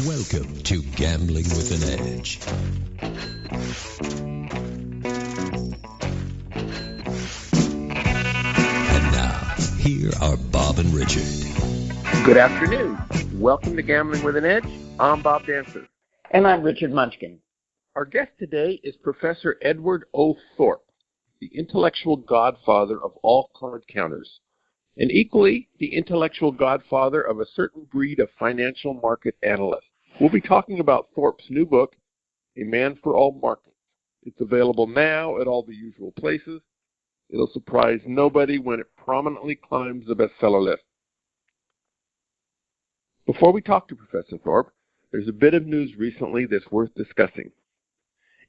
Welcome to Gambling with an Edge. And now, here are Bob and Richard. Good afternoon. Welcome to Gambling with an Edge. I'm Bob Dancer. And I'm Richard Munchkin. Our guest today is Professor Edward O. Thorp, the intellectual godfather of all card counters, and equally the intellectual godfather of a certain breed of financial market analysts. We'll be talking about Thorp's new book, A Man for All Markets. It's available now at all the usual places. It'll surprise nobody when it prominently climbs the bestseller list. Before we talk to Professor Thorp, there's a bit of news recently that's worth discussing.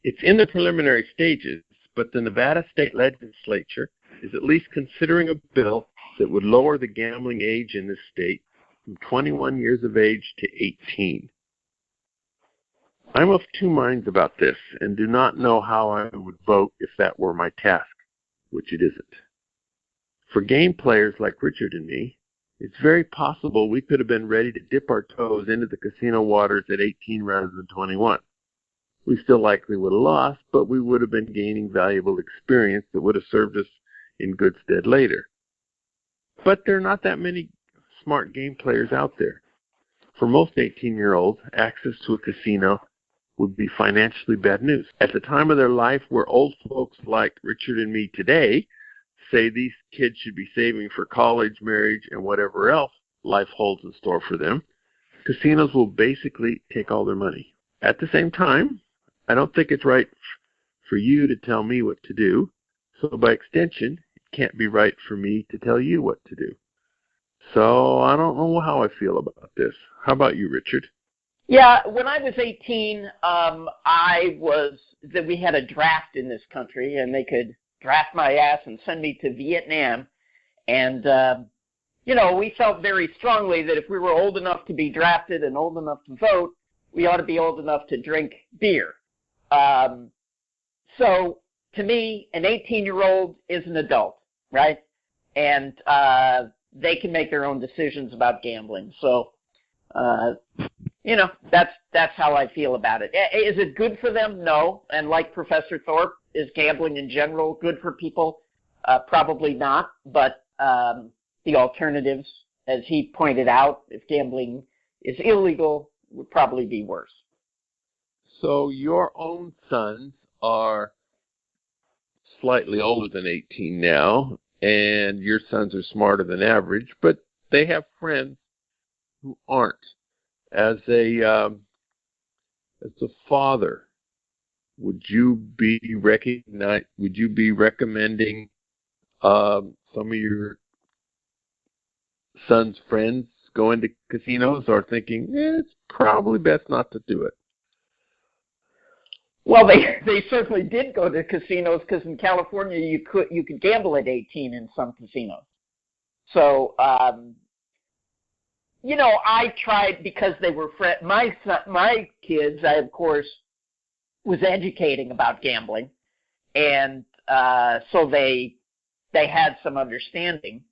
It's in the preliminary stages, but the Nevada state legislature is at least considering a bill that would lower the gambling age in this state from 21 years of age to 18. I'm of two minds about this and do not know how I would vote if that were my task, which it isn't. For game players like Richard and me, it's very possible we could have been ready to dip our toes into the casino waters at 18 rather than 21. We still likely would have lost, but we would have been gaining valuable experience that would have served us in good stead later. But there are not that many smart game players out there. For most 18-year-olds, access to a casino would be financially bad news. At the time of their life where old folks like Richard and me today say these kids should be saving for college, marriage, and whatever else life holds in store for them, casinos will basically take all their money. At the same time, I don't think it's right for you to tell me what to do, so by extension, it can't be right for me to tell you what to do. So I don't know how I feel about this. How about you, Richard? Yeah, when I was 18, we had a draft in this country, and they could draft my ass and send me to Vietnam. And, we felt very strongly that if we were old enough to be drafted and old enough to vote, we ought to be old enough to drink beer. So, to me, an 18-year-old is an adult, right? And they can make their own decisions about gambling. So, that's how I feel about it. Is it good for them? No. And like Professor Thorp, is gambling in general good for people? Probably not. But the alternatives, as he pointed out, if gambling is illegal, would probably be worse. So your own sons are slightly older than 18 now, and your sons are smarter than average, but they have friends who aren't. As a father, would you be recommending some of your son's friends going to casinos, or thinking it's probably best not to do it? Well, they certainly did go to casinos, because in California you could gamble at 18 in some casinos. So I tried, because they were my kids, I of course was educating about gambling, and so they had some understanding.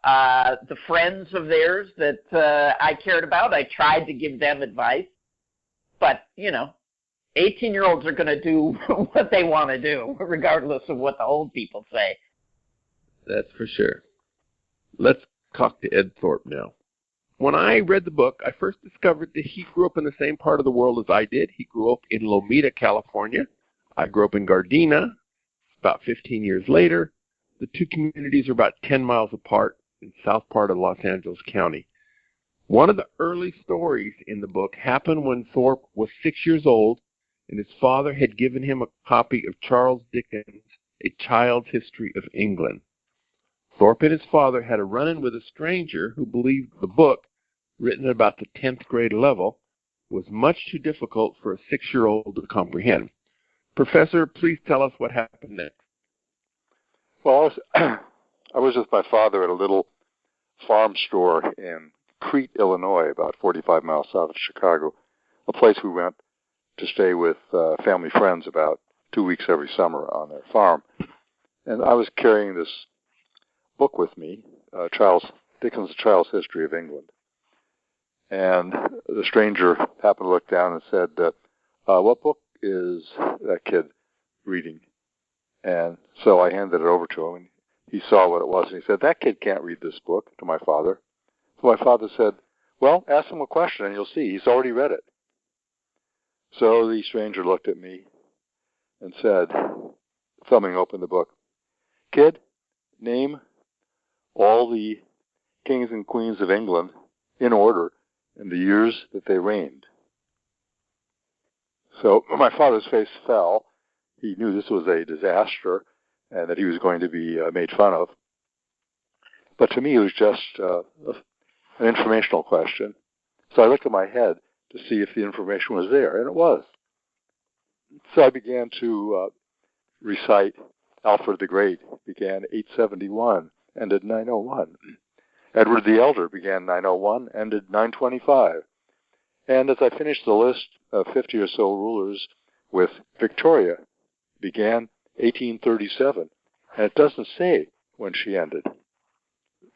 The friends of theirs that I cared about, I tried to give them advice, but 18-year-olds are going to do what they want to do, regardless of what the old people say. That's for sure. Let's talk to Ed Thorp now. When I read the book, I first discovered that he grew up in the same part of the world as I did. He grew up in Lomita, California. I grew up in Gardena. About 15 years later, the two communities are about 10 miles apart in the south part of Los Angeles County. One of the early stories in the book happened when Thorp was 6 years old, and his father had given him a copy of Charles Dickens' A Child's History of England. Thorp and his father had a run-in with a stranger who believed the book, written at about the 10th grade level, was much too difficult for a 6-year-old to comprehend. Professor, please tell us what happened next. Well, I was with my father at a little farm store in Crete, Illinois, about 45 miles south of Chicago, a place we went to stay with family friends about 2 weeks every summer on their farm. And I was carrying this book with me, Charles Dickens' Child's History of England. And the stranger happened to look down and said, what book is that kid reading? And so I handed it over to him, and he saw what it was, and he said, that kid can't read this book, to my father. So my father said, well, ask him a question, and you'll see. He's already read it. So the stranger looked at me and said, thumbing open the book, kid, name all the kings and queens of England in order in the years that they reigned. So my father's face fell. He knew this was a disaster and that he was going to be made fun of. But to me, it was just an informational question. So I looked at my head to see if the information was there, and it was. So I began to recite Alfred the Great, began 871, ended 901. Edward the Elder began 901, ended 925. And as I finished the list of 50 or so rulers with Victoria, began 1837, and it doesn't say when she ended.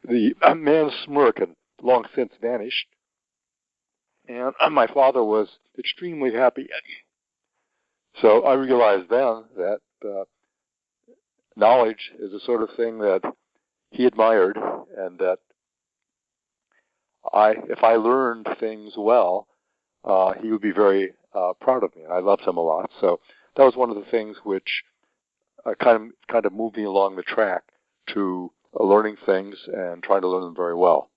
The man's smirk had long since vanished, and my father was extremely happy. So I realized then that knowledge is the sort of thing that he admired, and that if I learned things well, he would be very proud of me. And I loved him a lot. So that was one of the things which kind of moved me along the track to learning things and trying to learn them very well.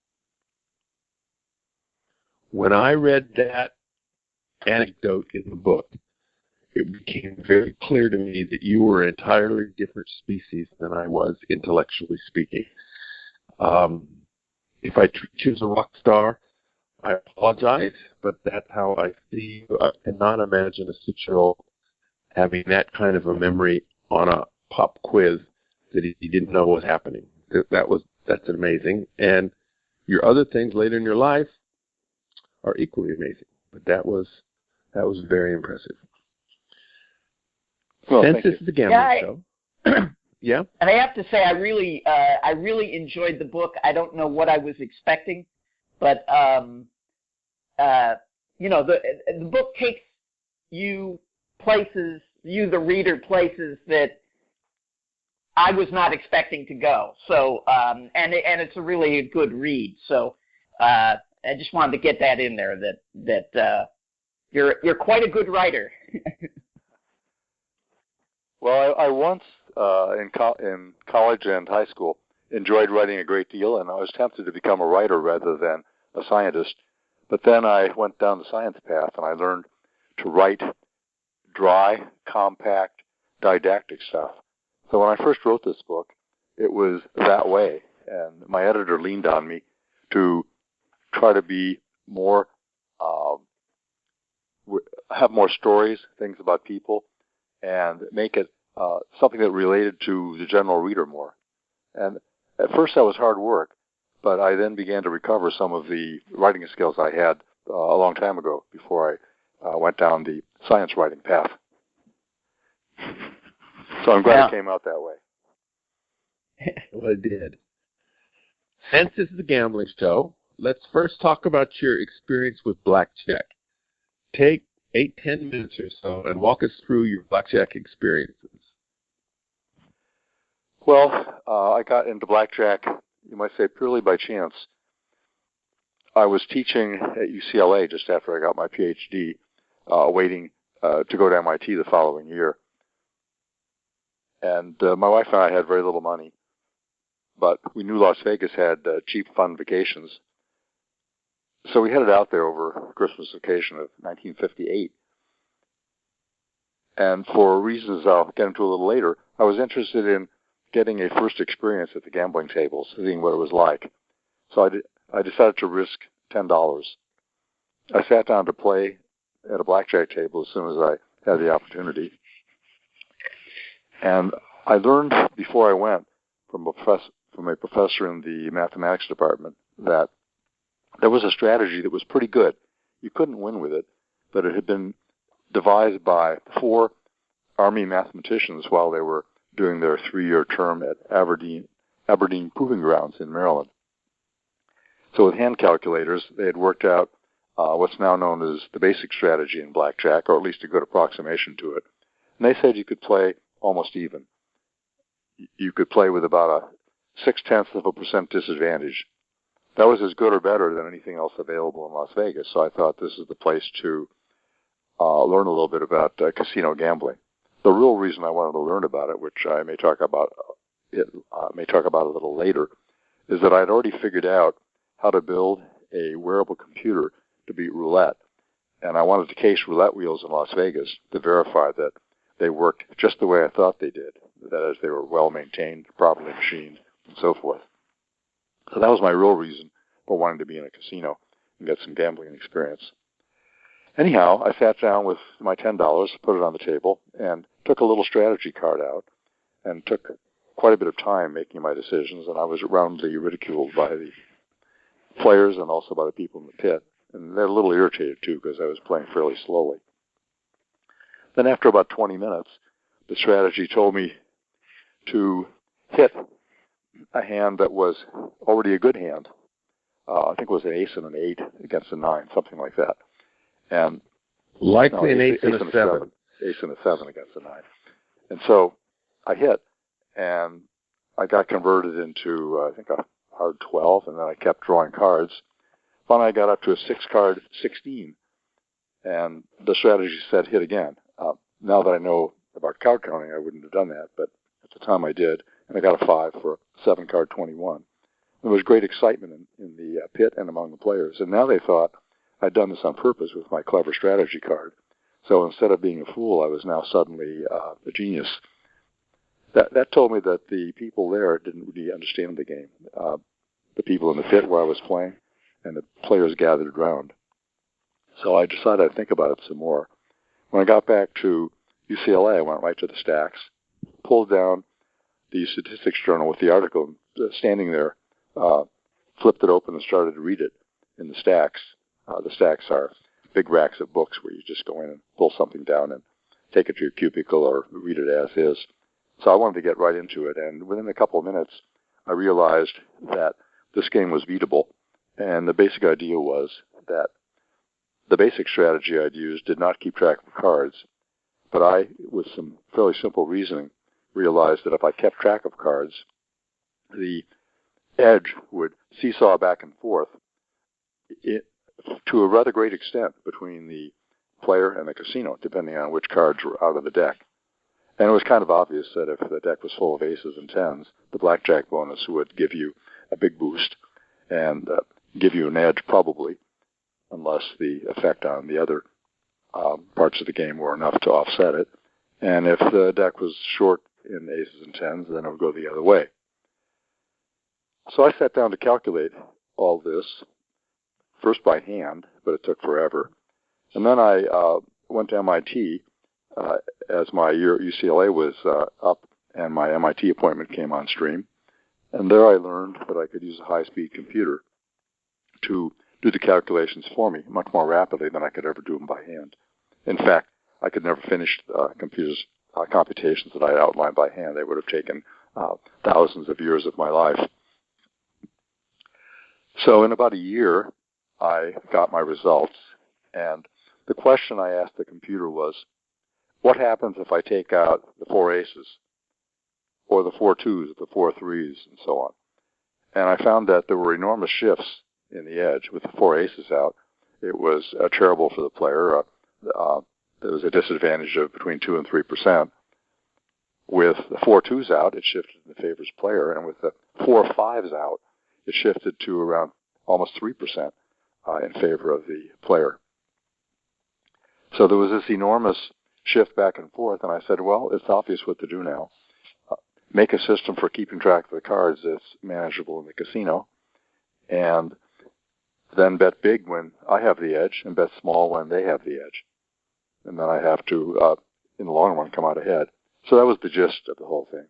When I read that anecdote in the book, it became very clear to me that you were an entirely different species than I was, intellectually speaking. If I treat you as a rock star, I apologize, but that's how I see you. I cannot imagine a 6-year-old having that kind of a memory on a pop quiz that he didn't know was happening. That's amazing. And your other things later in your life are equally amazing. But that was very impressive. Well, Since this is a gambling show. Yeah. And I have to say, I really enjoyed the book. I don't know what I was expecting, but the book takes you places, the reader, places that I was not expecting to go. So, and it's a really good read. So, I just wanted to get that in there. That you're quite a good writer. Well, I once in college and high school enjoyed writing a great deal, and I was tempted to become a writer rather than a scientist. But then I went down the science path, and I learned to write dry, compact, didactic stuff. So when I first wrote this book, it was that way, and my editor leaned on me to try to be more, have more stories, things about people, and make it something that related to the general reader more. And at first that was hard work, but I then began to recover some of the writing skills I had a long time ago before I went down the science writing path. So I'm glad it came out that way. Well, it did. Since this is a gambling show, let's first talk about your experience with blackjack. Take 8-10 minutes or so and walk us through your blackjack experiences. Well, I got into blackjack, you might say, purely by chance. I was teaching at UCLA just after I got my PhD, waiting to go to MIT the following year. And my wife and I had very little money, but we knew Las Vegas had cheap, fun vacations. So we headed out there over Christmas vacation of 1958. And for reasons I'll get into a little later, I was interested in getting a first experience at the gambling tables, seeing what it was like. So I decided to risk $10. I sat down to play at a blackjack table as soon as I had the opportunity. And I learned before I went from a professor in the mathematics department that there was a strategy that was pretty good. You couldn't win with it, but it had been devised by 4 Army mathematicians while they were doing their 3-year term at Aberdeen Proving Grounds in Maryland. So with hand calculators, they had worked out what's now known as the basic strategy in blackjack, or at least a good approximation to it. And they said you could play almost even. You could play with about a 0.6% disadvantage. That was as good or better than anything else available in Las Vegas. So I thought this is the place to learn a little bit about casino gambling. The real reason I wanted to learn about it, which I may talk about a little later, is that I'd already figured out how to build a wearable computer to beat Roulette. And I wanted to case roulette wheels in Las Vegas to verify that they worked just the way I thought they did. That is, they were well maintained, properly machined, and so forth. So that was my real reason for wanting to be in a casino and get some gambling experience. Anyhow, I sat down with my $10, put it on the table, and took a little strategy card out, and took quite a bit of time making my decisions, and I was roundly ridiculed by the players and also by the people in the pit. And they're a little irritated, too, because I was playing fairly slowly. Then after about 20 minutes, the strategy told me to hit a hand that was already a good hand. I think it was an ace and an 8 against a 9, something like that. And likely an ace and a 7. Ace and a 7 against a 9. And so I hit, and I got converted into, I think, a hard 12, and then I kept drawing cards. Finally, I got up to a 6-card 16, and the strategy said hit again. Now that I know about card counting, I wouldn't have done that, but at the time I did, and I got a 5 for a 7-card 21. There was great excitement in the pit and among the players, and now they thought I'd done this on purpose with my clever strategy card. So instead of being a fool, I was now suddenly a genius. That told me that the people there didn't really understand the game. The people in the pit where I was playing, and the players gathered around. So I decided I'd think about it some more. When I got back to UCLA, I went right to the stacks, pulled down the statistics journal with the article, standing there, flipped it open and started to read it in the stacks. The stacks are big racks of books where you just go in and pull something down and take it to your cubicle or read it as is. So I wanted to get right into it, and within a couple of minutes, I realized that this game was beatable. And the basic idea was that the basic strategy I'd used did not keep track of cards, but I, with some fairly simple reasoning, realized that if I kept track of cards, the edge would seesaw back and forth to a rather great extent between the player and the casino, depending on which cards were out of the deck. And it was kind of obvious that if the deck was full of aces and 10s, the blackjack bonus would give you a big boost and give you an edge probably, unless the effect on the other parts of the game were enough to offset it. And if the deck was short in aces and 10s, then it would go the other way. So I sat down to calculate all this, first by hand, but it took forever. And then I went to MIT as my year at UCLA was up and my MIT appointment came on stream. And there I learned that I could use a high-speed computer to do the calculations for me much more rapidly than I could ever do them by hand. In fact, I could never finish computers' computations that I outlined by hand. They would have taken thousands of years of my life. So in about a year, I got my results, and the question I asked the computer was, what happens if I take out the 4 aces, or the 4 twos, the 4 threes, and so on? And I found that there were enormous shifts in the edge. With the 4 aces out, it was terrible for the player. There was a disadvantage of between 2 and 3%. With the 4 twos out, it shifted in the favor's player, and with the 4 fives out, it shifted to around almost 3% in favor of the player. So there was this enormous shift back and forth, and I said, well, it's obvious what to do now. Make a system for keeping track of the cards that's manageable in the casino, and then bet big when I have the edge, and bet small when they have the edge. And then I have to, in the long run, come out ahead. So that was the gist of the whole thing.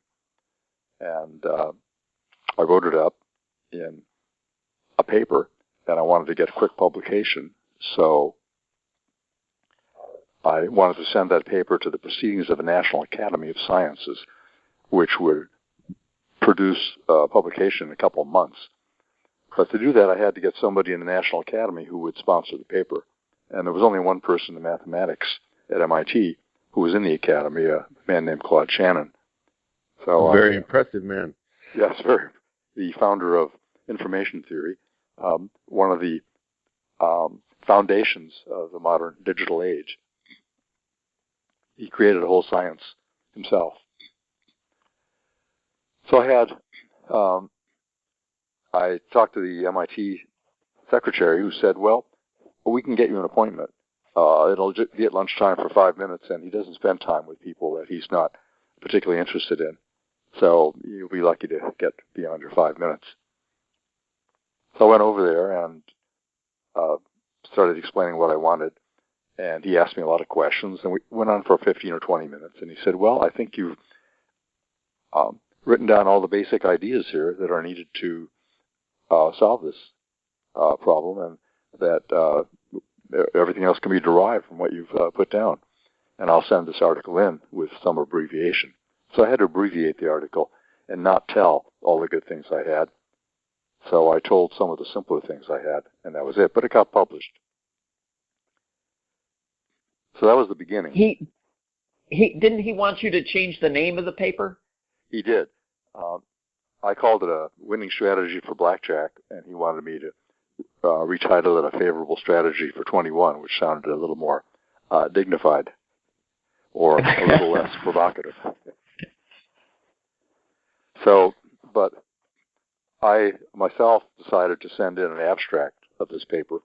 And I wrote it up in a paper, and I wanted to get quick publication, so I wanted to send that paper to the Proceedings of the National Academy of Sciences, which would produce publication in a couple of months. But to do that, I had to get somebody in the National Academy who would sponsor the paper. And there was only one person in mathematics at MIT who was in the Academy, a man named Claude Shannon. So very impressive man. Yes, the founder of information theory, one of the foundations of the modern digital age. He created a whole science himself. So I talked to the MIT secretary who said, well, we can get you an appointment. It'll be at lunchtime for 5 minutes, and he doesn't spend time with people that he's not particularly interested in. So you'll be lucky to get beyond your 5 minutes. So I went over there and started explaining what I wanted. And he asked me a lot of questions, and we went on for 15 or 20 minutes. And he said, well, I think you've written down all the basic ideas here that are needed to solve this problem, and that everything else can be derived from what you've put down. And I'll send this article in with some abbreviation. So I had to abbreviate the article and not tell all the good things I had. So I told some of the simpler things I had, and that was it. But it got published. So that was the beginning. Didn't he want you to change the name of the paper? He did. I called it a winning strategy for blackjack, and he wanted me to retitle it a favorable strategy for 21, which sounded a little more dignified or a little less provocative. So, but I myself decided to send in an abstract of this paper.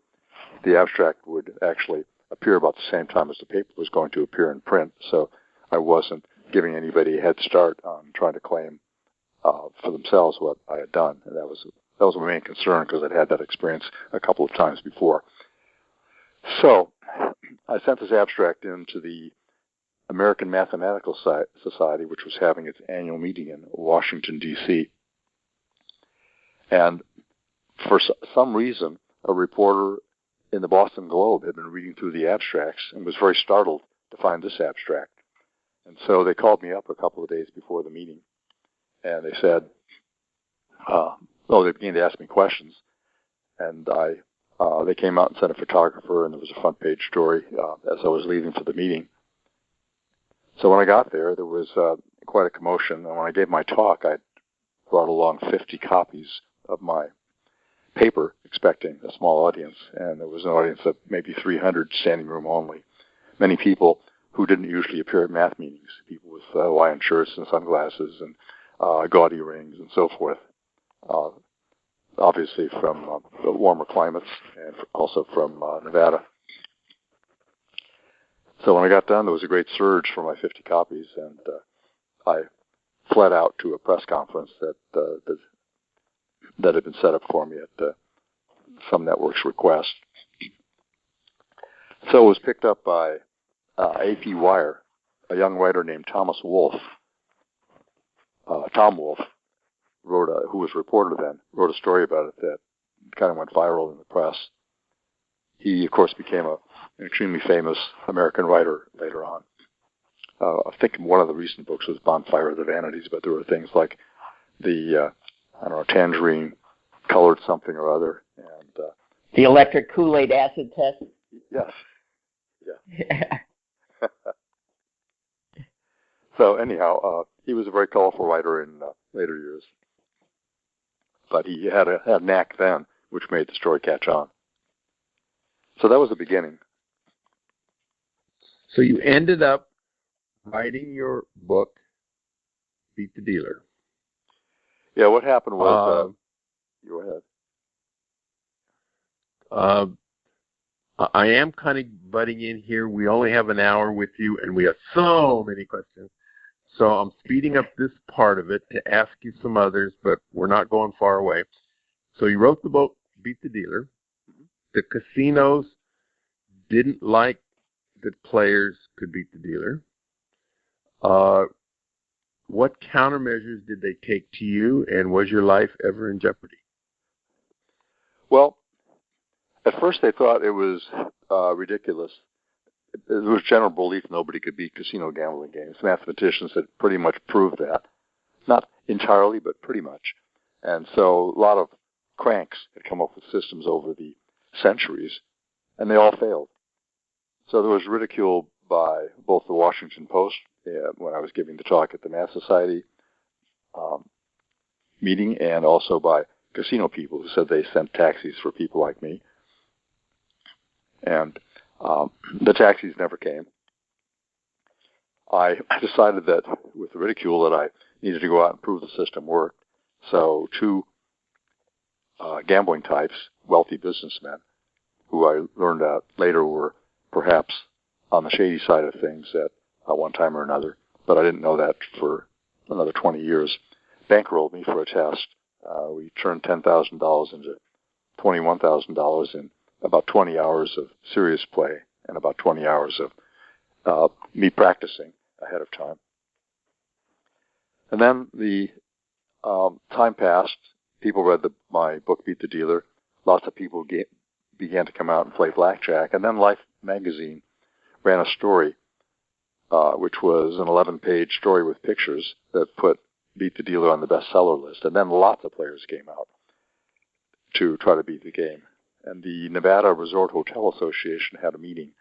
The abstract would actually appear about the same time as the paper was going to appear in print, so I wasn't giving anybody a head start on trying to claim for themselves what I had done. And that was my main concern, because I'd had that experience a couple of times before. So I sent this abstract into the American Mathematical Society, which was having its annual meeting in Washington, D.C. And for some reason, a reporter in the Boston Globe had been reading through the abstracts and was very startled to find this abstract. And so they called me up a couple of days before the meeting, and they said, they began to ask me questions, and they came out and sent a photographer, and there was a front page story as I was leaving for the meeting. So when I got there, there was quite a commotion, and when I gave my talk, I brought along 50 copies of my paper, expecting a small audience, and there was an audience of maybe 300, standing room only. Many people who didn't usually appear at math meetings, people with Hawaiian shirts and sunglasses and gaudy rings and so forth, obviously from the warmer climates and also from Nevada. So when I got done, there was a great surge for my 50 copies, and I fled out to a press conference that had been set up for me at some network's request. So it was picked up by AP Wire, a young writer named Thomas Wolfe. Tom Wolfe, who was a reporter then, wrote a story about it that kind of went viral in the press. He, of course, became an extremely famous American writer later on. I think one of the recent books was Bonfire of the Vanities, but there were things like the tangerine colored something or other, and the electric Kool-Aid acid test. Yes. Yeah. So anyhow, he was a very colorful writer in later years, but he had a knack then, which made the story catch on. So that was the beginning. So you ended up writing your book, Beat the Dealer. Yeah, what happened was... go ahead. I am kind of butting in here. We only have an hour with you, and we have so many questions. So I'm speeding up this part of it to ask you some others, but we're not going far away. So you wrote the book, Beat the Dealer. The casinos didn't like that players could beat the dealer. What countermeasures did they take to you, and was your life ever in jeopardy? Well, at first they thought it was ridiculous. There was general belief nobody could beat casino gambling games. Mathematicians had pretty much proved that. Not entirely, but pretty much. And so a lot of cranks had come up with systems over the centuries, and they all failed. So there was ridicule by both the Washington Post when I was giving the talk at the Math Society meeting, and also by casino people who said they sent taxis for people like me. And the taxis never came. I decided that with the ridicule that I needed to go out and prove the system worked. So two gambling types, wealthy businessmen, who I learned out later were perhaps on the shady side of things at one time or another, but I didn't know that for another 20 years, bankrolled me for a test. We turned $10,000 into $21,000 in about 20 hours of serious play and about 20 hours of me practicing ahead of time. And then the time passed. People read my book, Beat the Dealer. Lots of people began to come out and play blackjack. And then Life magazine ran a story, which was an 11-page story with pictures that put Beat the Dealer on the bestseller list. And then lots of players came out to try to beat the game. And the Nevada Resort Hotel Association had a meeting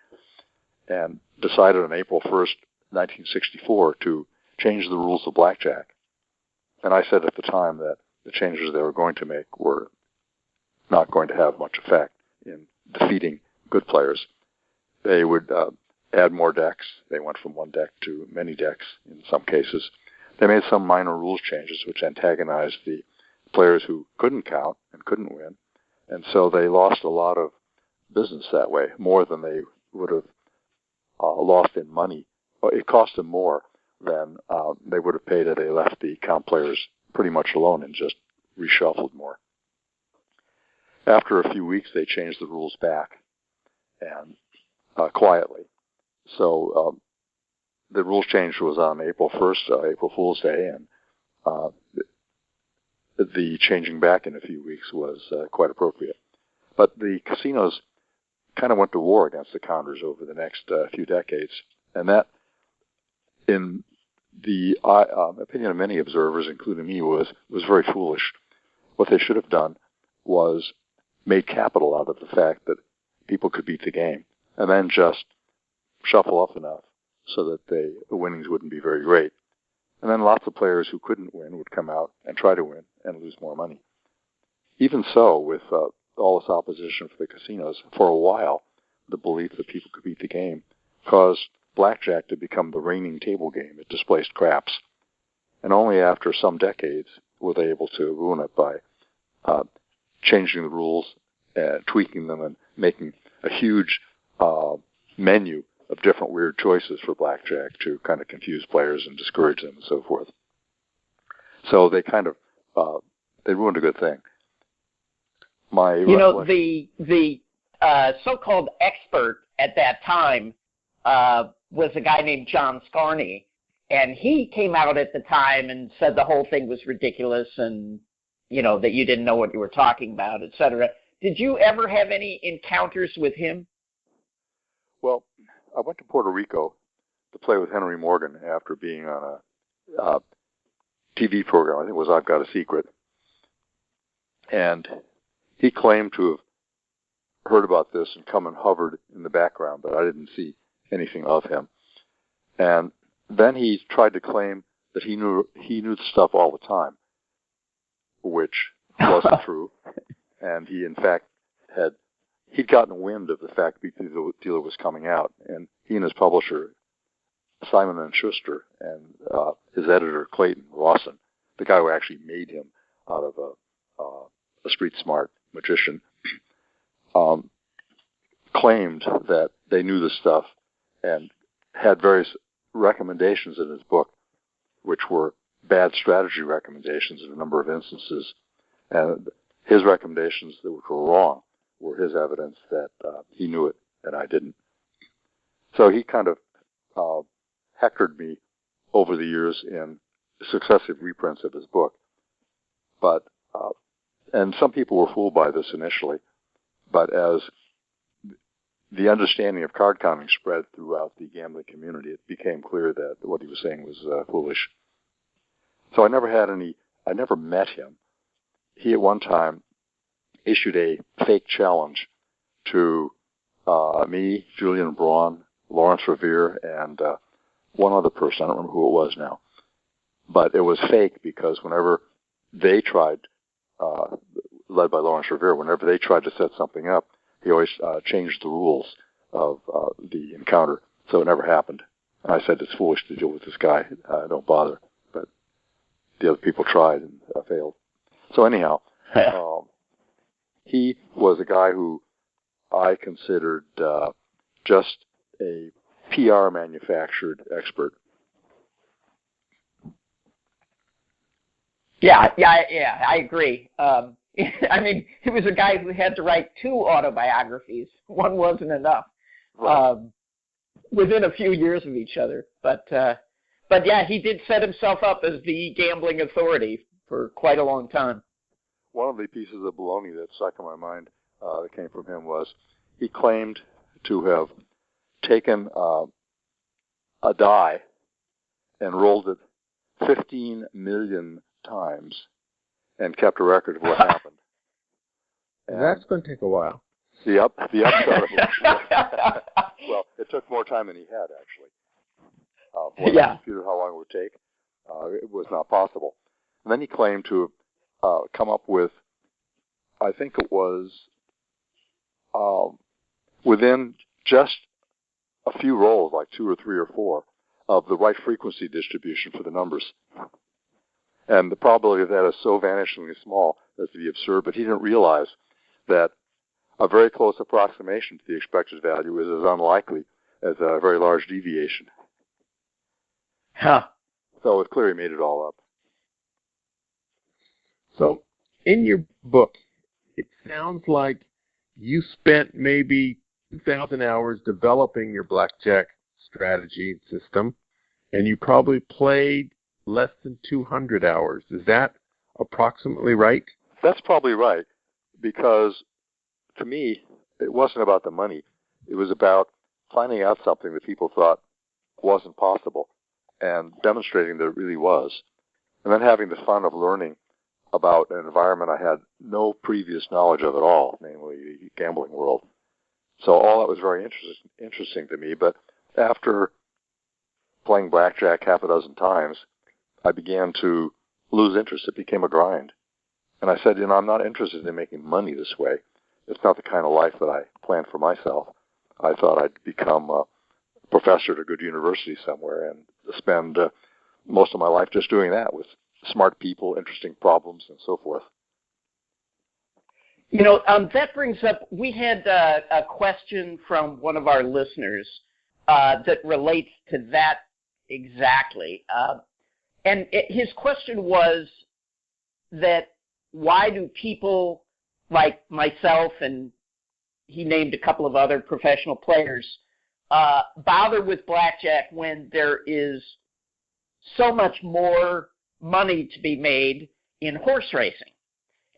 and decided on April 1st, 1964, to change the rules of blackjack. And I said at the time that the changes they were going to make were not going to have much effect in defeating good players. They would add more decks. They went from one deck to many decks in some cases. They made some minor rules changes which antagonized the players who couldn't count and couldn't win. And so they lost a lot of business that way, more than they would have lost in money. It cost them more than they would have paid had they left the count players pretty much alone and just reshuffled more. After a few weeks, they changed the rules back, and quietly. So the rules change was on April 1st, April Fool's Day, and the changing back in a few weeks was quite appropriate. But the casinos kind of went to war against the counters over the next few decades, and that, in the opinion of many observers, including me, was very foolish. What they should have done was made capital out of the fact that people could beat the game, and then just shuffle up enough so that the winnings wouldn't be very great. And then lots of players who couldn't win would come out and try to win and lose more money. Even so, with all this opposition for the casinos, for a while, the belief that people could beat the game caused blackjack to become the reigning table game. It displaced craps. And only after some decades were they able to ruin it by changing the rules, tweaking them, and making a huge menu of different weird choices for blackjack to kind of confuse players and discourage them and so forth. So they kind of they ruined a good thing. The so-called expert at that time was a guy named John Carney, and he came out at the time and said the whole thing was ridiculous and, that you didn't know what you were talking about, et cetera. Did you ever have any encounters with him? Well, I went to Puerto Rico to play with Henry Morgan after being on a TV program. I think it was I've Got a Secret. And he claimed to have heard about this and come and hovered in the background, but I didn't see anything of him. And then he tried to claim that he knew the stuff all the time, which wasn't true. And he, in fact, he'd gotten wind of the fact Beat the Dealer was coming out, and he and his publisher, Simon & Schuster, and his editor, Clayton Rawson, the guy who actually made him out of a street-smart magician, claimed that they knew this stuff and had various recommendations in his book, which were bad strategy recommendations in a number of instances. And his recommendations that were wrong were his evidence that he knew it and I didn't. So he kind of hectored me over the years in successive reprints of his book. But and some people were fooled by this initially, but as the understanding of card counting spread throughout the gambling community, it became clear that what he was saying was foolish. So I never met him. He at one time issued a fake challenge to me, Julian Braun, Lawrence Revere, and one other person. I don't remember who it was now. But it was fake because whenever they tried, led by Lawrence Revere, whenever they tried to set something up, he always changed the rules of the encounter, so it never happened. And I said, it's foolish to deal with this guy. Don't bother. But the other people tried and failed. So anyhow, he was a guy who I considered just a PR manufactured expert. Yeah, I agree. I mean, he was a guy who had to write 2 autobiographies. One wasn't enough. Right. Within a few years of each other. But yeah, he did set himself up as the gambling authority for quite a long time. One of the pieces of baloney that stuck in my mind that came from him was he claimed to have taken a die and rolled it 15 million times and kept a record of what happened. And that's going to take a while. The upshot of it. Well, it took more time than he had, actually. When I computed how long it would take, it was not possible. And then he claimed to come up with, I think it was within just a few rolls, like 2 or 3 or 4, of the right frequency distribution for the numbers. And the probability of that is so vanishingly small as to be absurd, but he didn't realize that a very close approximation to the expected value is as unlikely as a very large deviation. Huh. So it's clear he made it all up. So in your book, it sounds like you spent maybe 2,000 hours developing your blackjack strategy system, and you probably played less than 200 hours. Is that approximately right? That's probably right, because to me, it wasn't about the money. It was about finding out something that people thought wasn't possible and demonstrating that it really was. And then having the fun of learning about an environment I had no previous knowledge of at all, namely the gambling world. So all that was very interesting to me. But after playing blackjack half a dozen times, I began to lose interest. It became a grind. And I said, I'm not interested in making money this way. It's not the kind of life that I planned for myself. I thought I'd become a professor at a good university somewhere and spend most of my life just doing that with smart people, interesting problems, and so forth. That brings up, we had a question from one of our listeners that relates to that exactly. And his question was that why do people like myself, and he named a couple of other professional players, bother with blackjack when there is so much more money to be made in horse racing,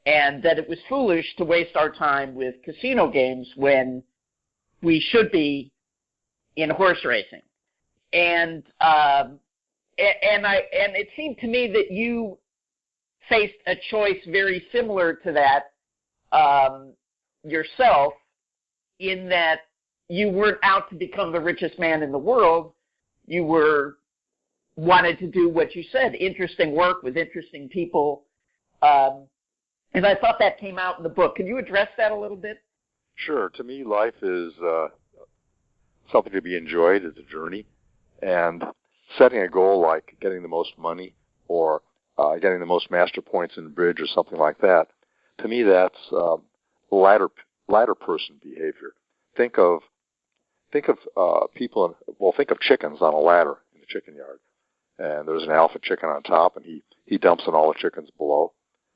and that it was foolish to waste our time with casino games when we should be in horse racing. And it seemed to me that you faced a choice very similar to that yourself, in that you weren't out to become the richest man in the world. You wanted to do what you said, interesting work with interesting people. And I thought that came out in the book. Can you address that a little bit? Sure. To me, life is something to be enjoyed. It's a journey. And setting a goal like getting the most money or getting the most master points in bridge or something like that, to me that's ladder person behavior. Think of people, think of chickens on a ladder in the chicken yard. And there's an alpha chicken on top, and he dumps on all the chickens below.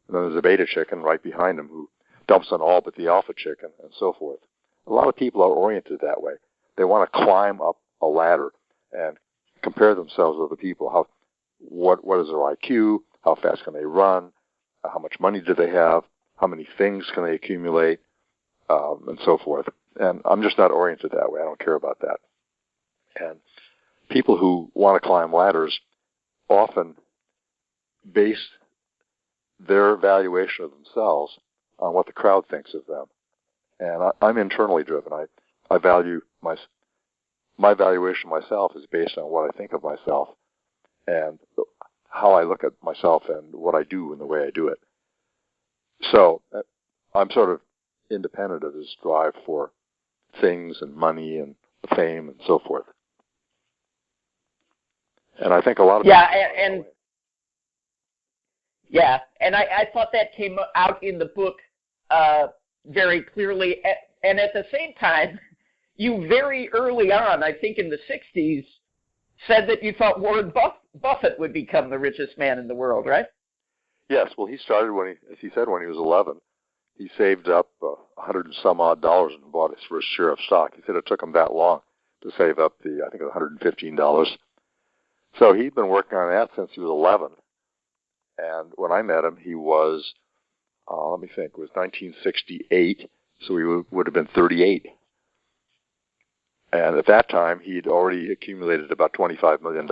And then there's a beta chicken right behind him who dumps on all but the alpha chicken, and so forth. A lot of people are oriented that way. They want to climb up a ladder and compare themselves with other people. What is their IQ? How fast can they run? How much money do they have? How many things can they accumulate? And so forth. And I'm just not oriented that way. I don't care about that. And people who want to climb ladders often base their valuation of themselves on what the crowd thinks of them. And I'm internally driven. I value my valuation of myself is based on what I think of myself and how I look at myself and what I do and the way I do it. So I'm sort of independent of this drive for things and money and fame and so forth. And I think a lot of and I thought that came out in the book very clearly. And at the same time, you very early on, I think in the 60s, said that you thought Warren Buffett would become the richest man in the world, right? Yes. Well, he started as he said, when he was 11. He saved up $100 and some odd and bought his first share of stock. He said it took him that long to save up I think it was $115. So he'd been working on that since he was 11. And when I met him, he was, let me think, it was 1968, so he would have been 38. And at that time, he'd already accumulated about $25 million.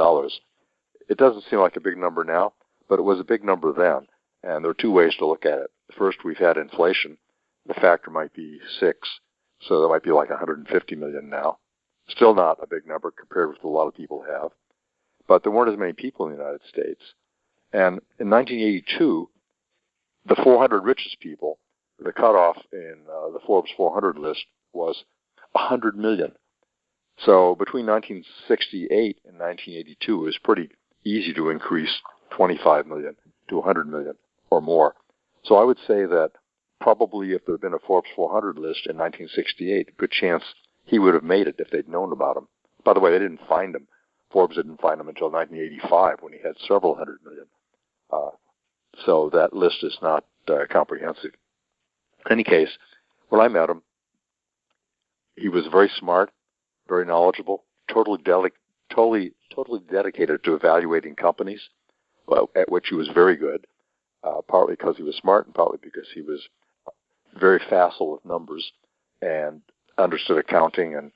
It doesn't seem like a big number now, but it was a big number then. And there are two ways to look at it. First, we've had inflation. The factor might be 6, so that might be like $150 million now. Still not a big number compared with what a lot of people have. But there weren't as many people in the United States. And in 1982, the 400 richest people, the cutoff in the Forbes 400 list was 100 million. So between 1968 and 1982, it was pretty easy to increase 25 million to 100 million or more. So I would say that probably if there had been a Forbes 400 list in 1968, a good chance he would have made it if they'd known about him. By the way, they didn't find him. Forbes didn't find him until 1985 when he had several hundred million. So that list is not comprehensive. In any case, when I met him, he was very smart, very knowledgeable, totally dedicated to evaluating companies, at which he was very good, partly because he was smart and partly because he was very facile with numbers and understood accounting and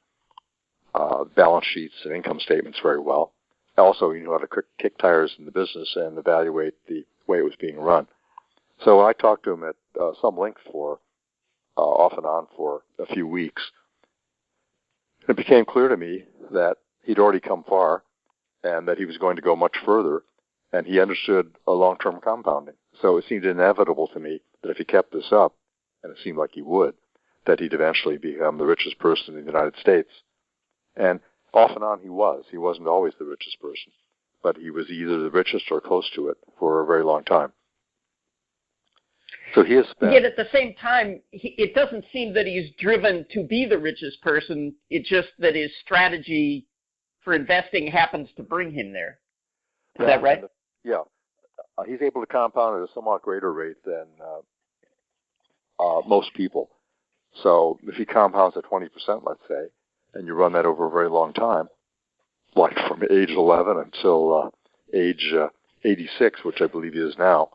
balance sheets and income statements very well. Also, he knew how to kick tires in the business and evaluate the way it was being run. So I talked to him at some length for off and on for a few weeks. It became clear to me that he'd already come far and that he was going to go much further, and he understood a long-term compounding. So it seemed inevitable to me that if he kept this up, and it seemed like he would, that he'd eventually become the richest person in the United States. And off and on he was. He wasn't always the richest person, but he was either the richest or close to it for a very long time. So he has spent... Yet at the same time, it doesn't seem that he's driven to be the richest person. It's just that his strategy for investing happens to bring him there. Is that right? Yeah. He's able to compound at a somewhat greater rate than most people. So if he compounds at 20%, let's say, and you run that over a very long time, like from age 11 until age 86, which I believe he is now,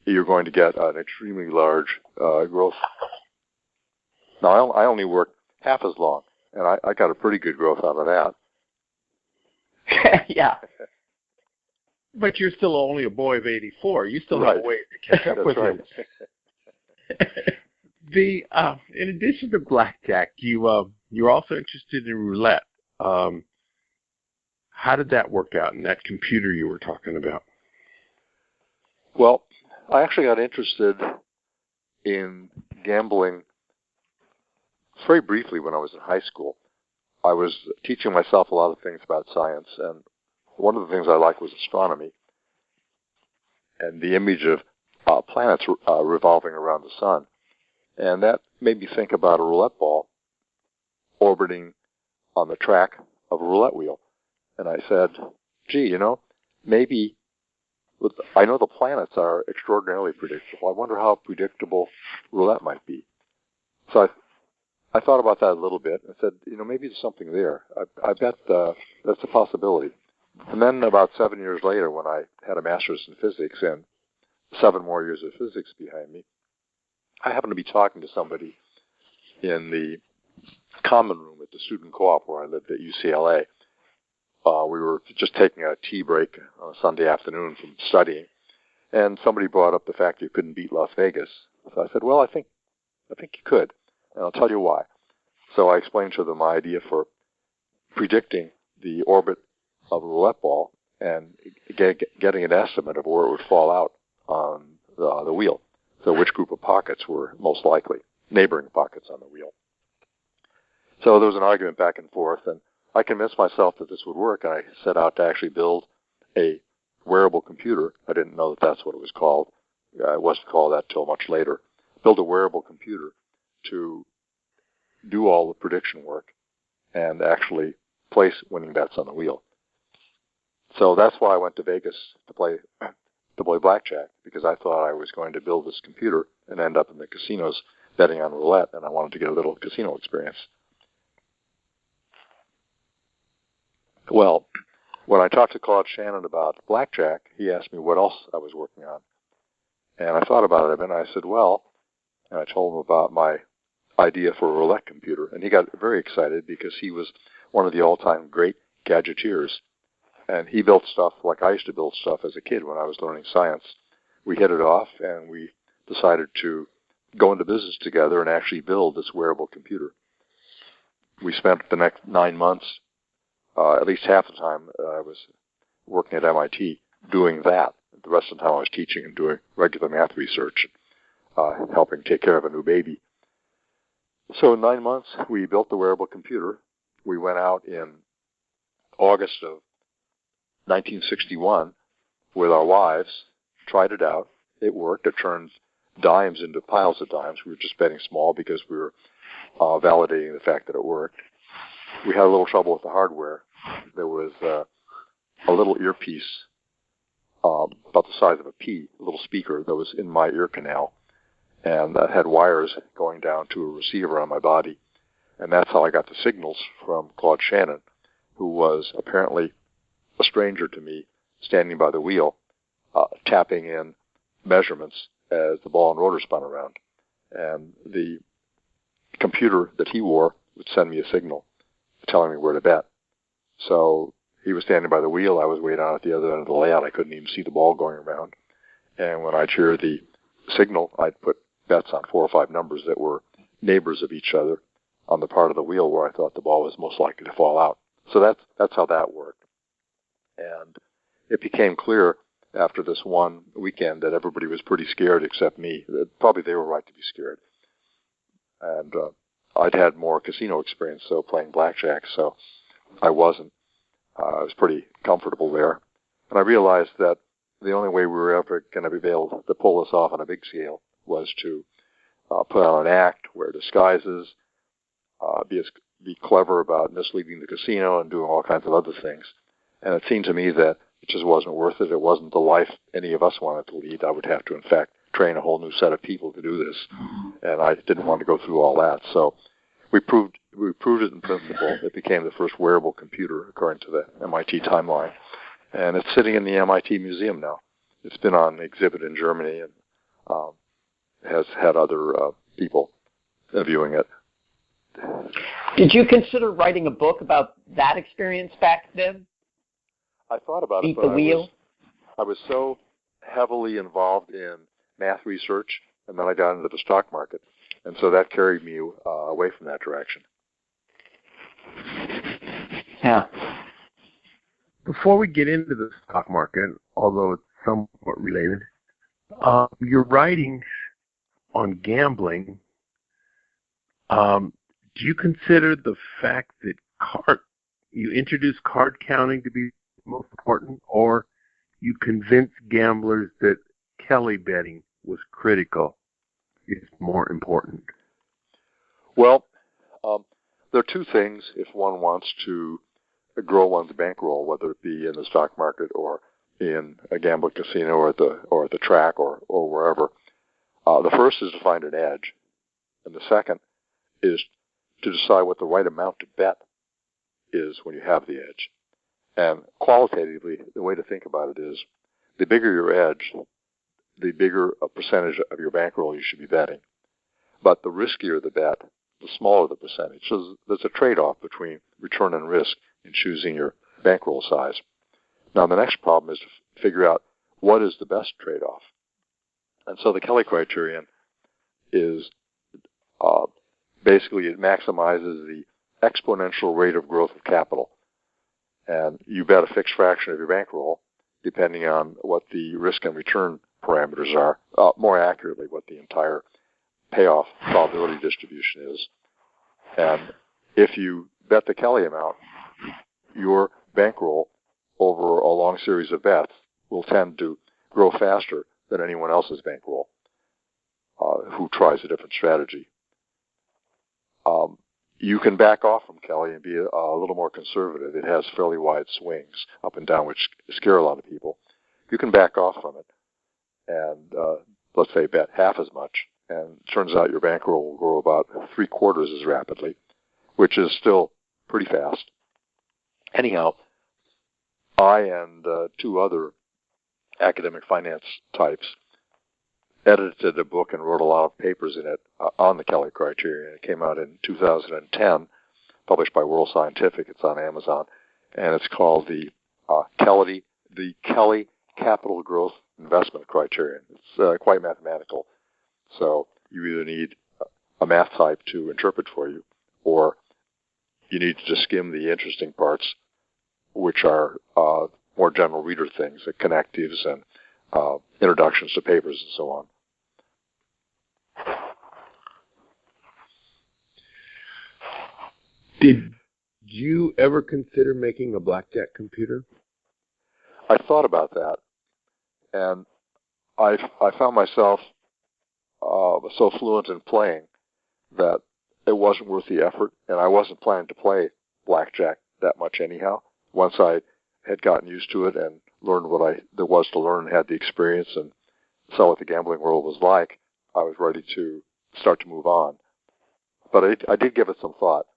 you're going to get an extremely large growth. Now, I only worked half as long, and I got a pretty good growth out of that. Yeah. But you're still only a boy of 84. You still have a way to catch up with him. In addition to blackjack, you're also interested in roulette. How did that work out in that computer you were talking about? Well, I actually got interested in gambling very briefly when I was in high school. I was teaching myself a lot of things about science, and one of the things I liked was astronomy and the image of planets revolving around the sun. And that made me think about a roulette ball orbiting on the track of a roulette wheel. And I said, gee, maybe I know the planets are extraordinarily predictable. I wonder how predictable roulette might be. So I thought about that a little bit and said, maybe there's something there. I bet that's a possibility. And then about 7 years later, when I had a master's in physics and 7 more years of physics behind me, I happened to be talking to somebody in the common room at the student co-op where I lived at UCLA. We were just taking a tea break on a Sunday afternoon from studying, and somebody brought up the fact you couldn't beat Las Vegas. So I said, well, I think you could, and I'll tell you why. So I explained to them my idea for predicting the orbit of a roulette ball and getting an estimate of where it would fall out on the wheel. So which group of pockets were most likely, neighboring pockets on the wheel. So there was an argument back and forth, and I convinced myself that this would work, and I set out to actually build a wearable computer. I didn't know that that's what it was called. It wasn't called that till much later. Build a wearable computer to do all the prediction work and actually place winning bets on the wheel. So that's why I went to Vegas to play blackjack, because I thought I was going to build this computer and end up in the casinos betting on roulette, and I wanted to get a little casino experience. Well, when I talked to Claude Shannon about blackjack, he asked me what else I was working on. And I thought about it a bit, and I said, well, and I told him about my idea for a roulette computer. And he got very excited because he was one of the all-time great gadgeteers. And he built stuff like I used to build stuff as a kid when I was learning science. We hit it off, and we decided to go into business together and actually build this wearable computer. We spent the next 9 months, at least half the time I was working at MIT, doing that. The rest of the time I was teaching and doing regular math research, helping take care of a new baby. So in 9 months, we built the wearable computer. We went out in August of 1961 with our wives, tried it out. It worked. It turned dimes into piles of dimes. We were just betting small because we were validating the fact that it worked. We had a little trouble with the hardware. There was a little earpiece about the size of a pea, a little speaker that was in my ear canal, and that had wires going down to a receiver on my body. And that's how I got the signals from Claude Shannon, who was apparently a stranger to me, standing by the wheel, tapping in measurements as the ball and rotor spun around. And the computer that he wore would send me a signal telling me where to bet. So he was standing by the wheel. I was way down at the other end of the layout. I couldn't even see the ball going around. And when I'd hear the signal, I'd put bets on 4 or 5 numbers that were neighbors of each other on the part of the wheel where I thought the ball was most likely to fall out. So that's how that worked. And it became clear after this one weekend that everybody was pretty scared except me. Probably they were right to be scared. And I'd had more casino experience, so playing blackjack, so I wasn't. I was pretty comfortable there. And I realized that the only way we were ever going to be able to pull this off on a big scale was to put on an act, wear disguises, be clever about misleading the casino and doing all kinds of other things. And it seemed to me that it just wasn't worth it. It wasn't the life any of us wanted to lead. I would have to, in fact, train a whole new set of people to do this. And I didn't want to go through all that. So we proved it in principle. It became the first wearable computer, according to the MIT timeline. And it's sitting in the MIT museum now. It's been on exhibit in Germany and has had other people viewing it. Did you consider writing a book about that experience back then? I thought about Beat it, the but wheel? I was so heavily involved in math research, and then I got into the stock market. And so that carried me away from that direction. Yeah. Before we get into the stock market, although it's somewhat related, your writings on gambling, do you consider the fact that you introduced card counting to be most important, or you convinced gamblers that Kelly betting was critical is more important? Well, there are two things if one wants to grow one's bankroll, whether it be in the stock market or in a gambling casino or at the track or wherever. The first is to find an edge, and the second is to decide what the right amount to bet is when you have the edge. And qualitatively, the way to think about it is the bigger your edge, the bigger a percentage of your bankroll you should be betting. But the riskier the bet, the smaller the percentage. So there's a trade-off between return and risk in choosing your bankroll size. Now, the next problem is to figure out what is the best trade-off. And so the Kelly criterion is basically it maximizes the exponential rate of growth of capital. And you bet a fixed fraction of your bankroll, depending on what the risk and return parameters are, more accurately what the entire payoff probability distribution is. And if you bet the Kelly amount, your bankroll over a long series of bets will tend to grow faster than anyone else's bankroll who tries a different strategy. You can back off from Kelly and be a little more conservative. It has fairly wide swings up and down, which scare a lot of people. You can back off from it and, let's say, bet half as much, and it turns out your bankroll will grow about 3/4 as rapidly, which is still pretty fast. Anyhow, I and two other academic finance types edited a book and wrote a lot of papers in it on the Kelly criterion. It came out in 2010, published by World Scientific. It's on Amazon, and it's called the Kelly Capital Growth Investment Criterion. It's quite mathematical, so you either need a math type to interpret for you, or you need to just skim the interesting parts, which are more general reader things, like connectives and introductions to papers and so on. Did you ever consider making a blackjack computer? I thought about that, and I found myself so fluent in playing that it wasn't worth the effort, and I wasn't planning to play blackjack that much anyhow. Once I had gotten used to it and learned what there was to learn, had the experience, and saw what the gambling world was like, I was ready to start to move on. But I did give it some thought.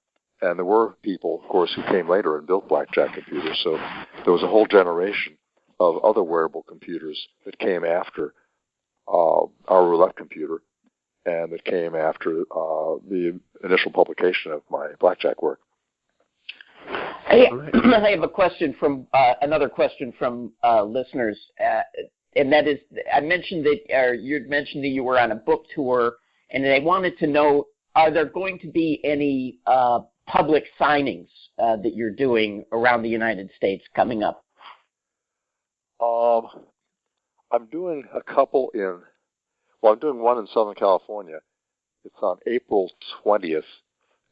And there were people, of course, who came later and built blackjack computers. So there was a whole generation of other wearable computers that came after our Roulette computer, and that came after the initial publication of my blackjack work. I have a question from another question from listeners, and that is, I mentioned that, or you'd mentioned that you were on a book tour, and they wanted to know, are there going to be any public signings that you're doing around the United States coming up? I'm doing a couple I'm doing one in Southern California. It's on April 20th,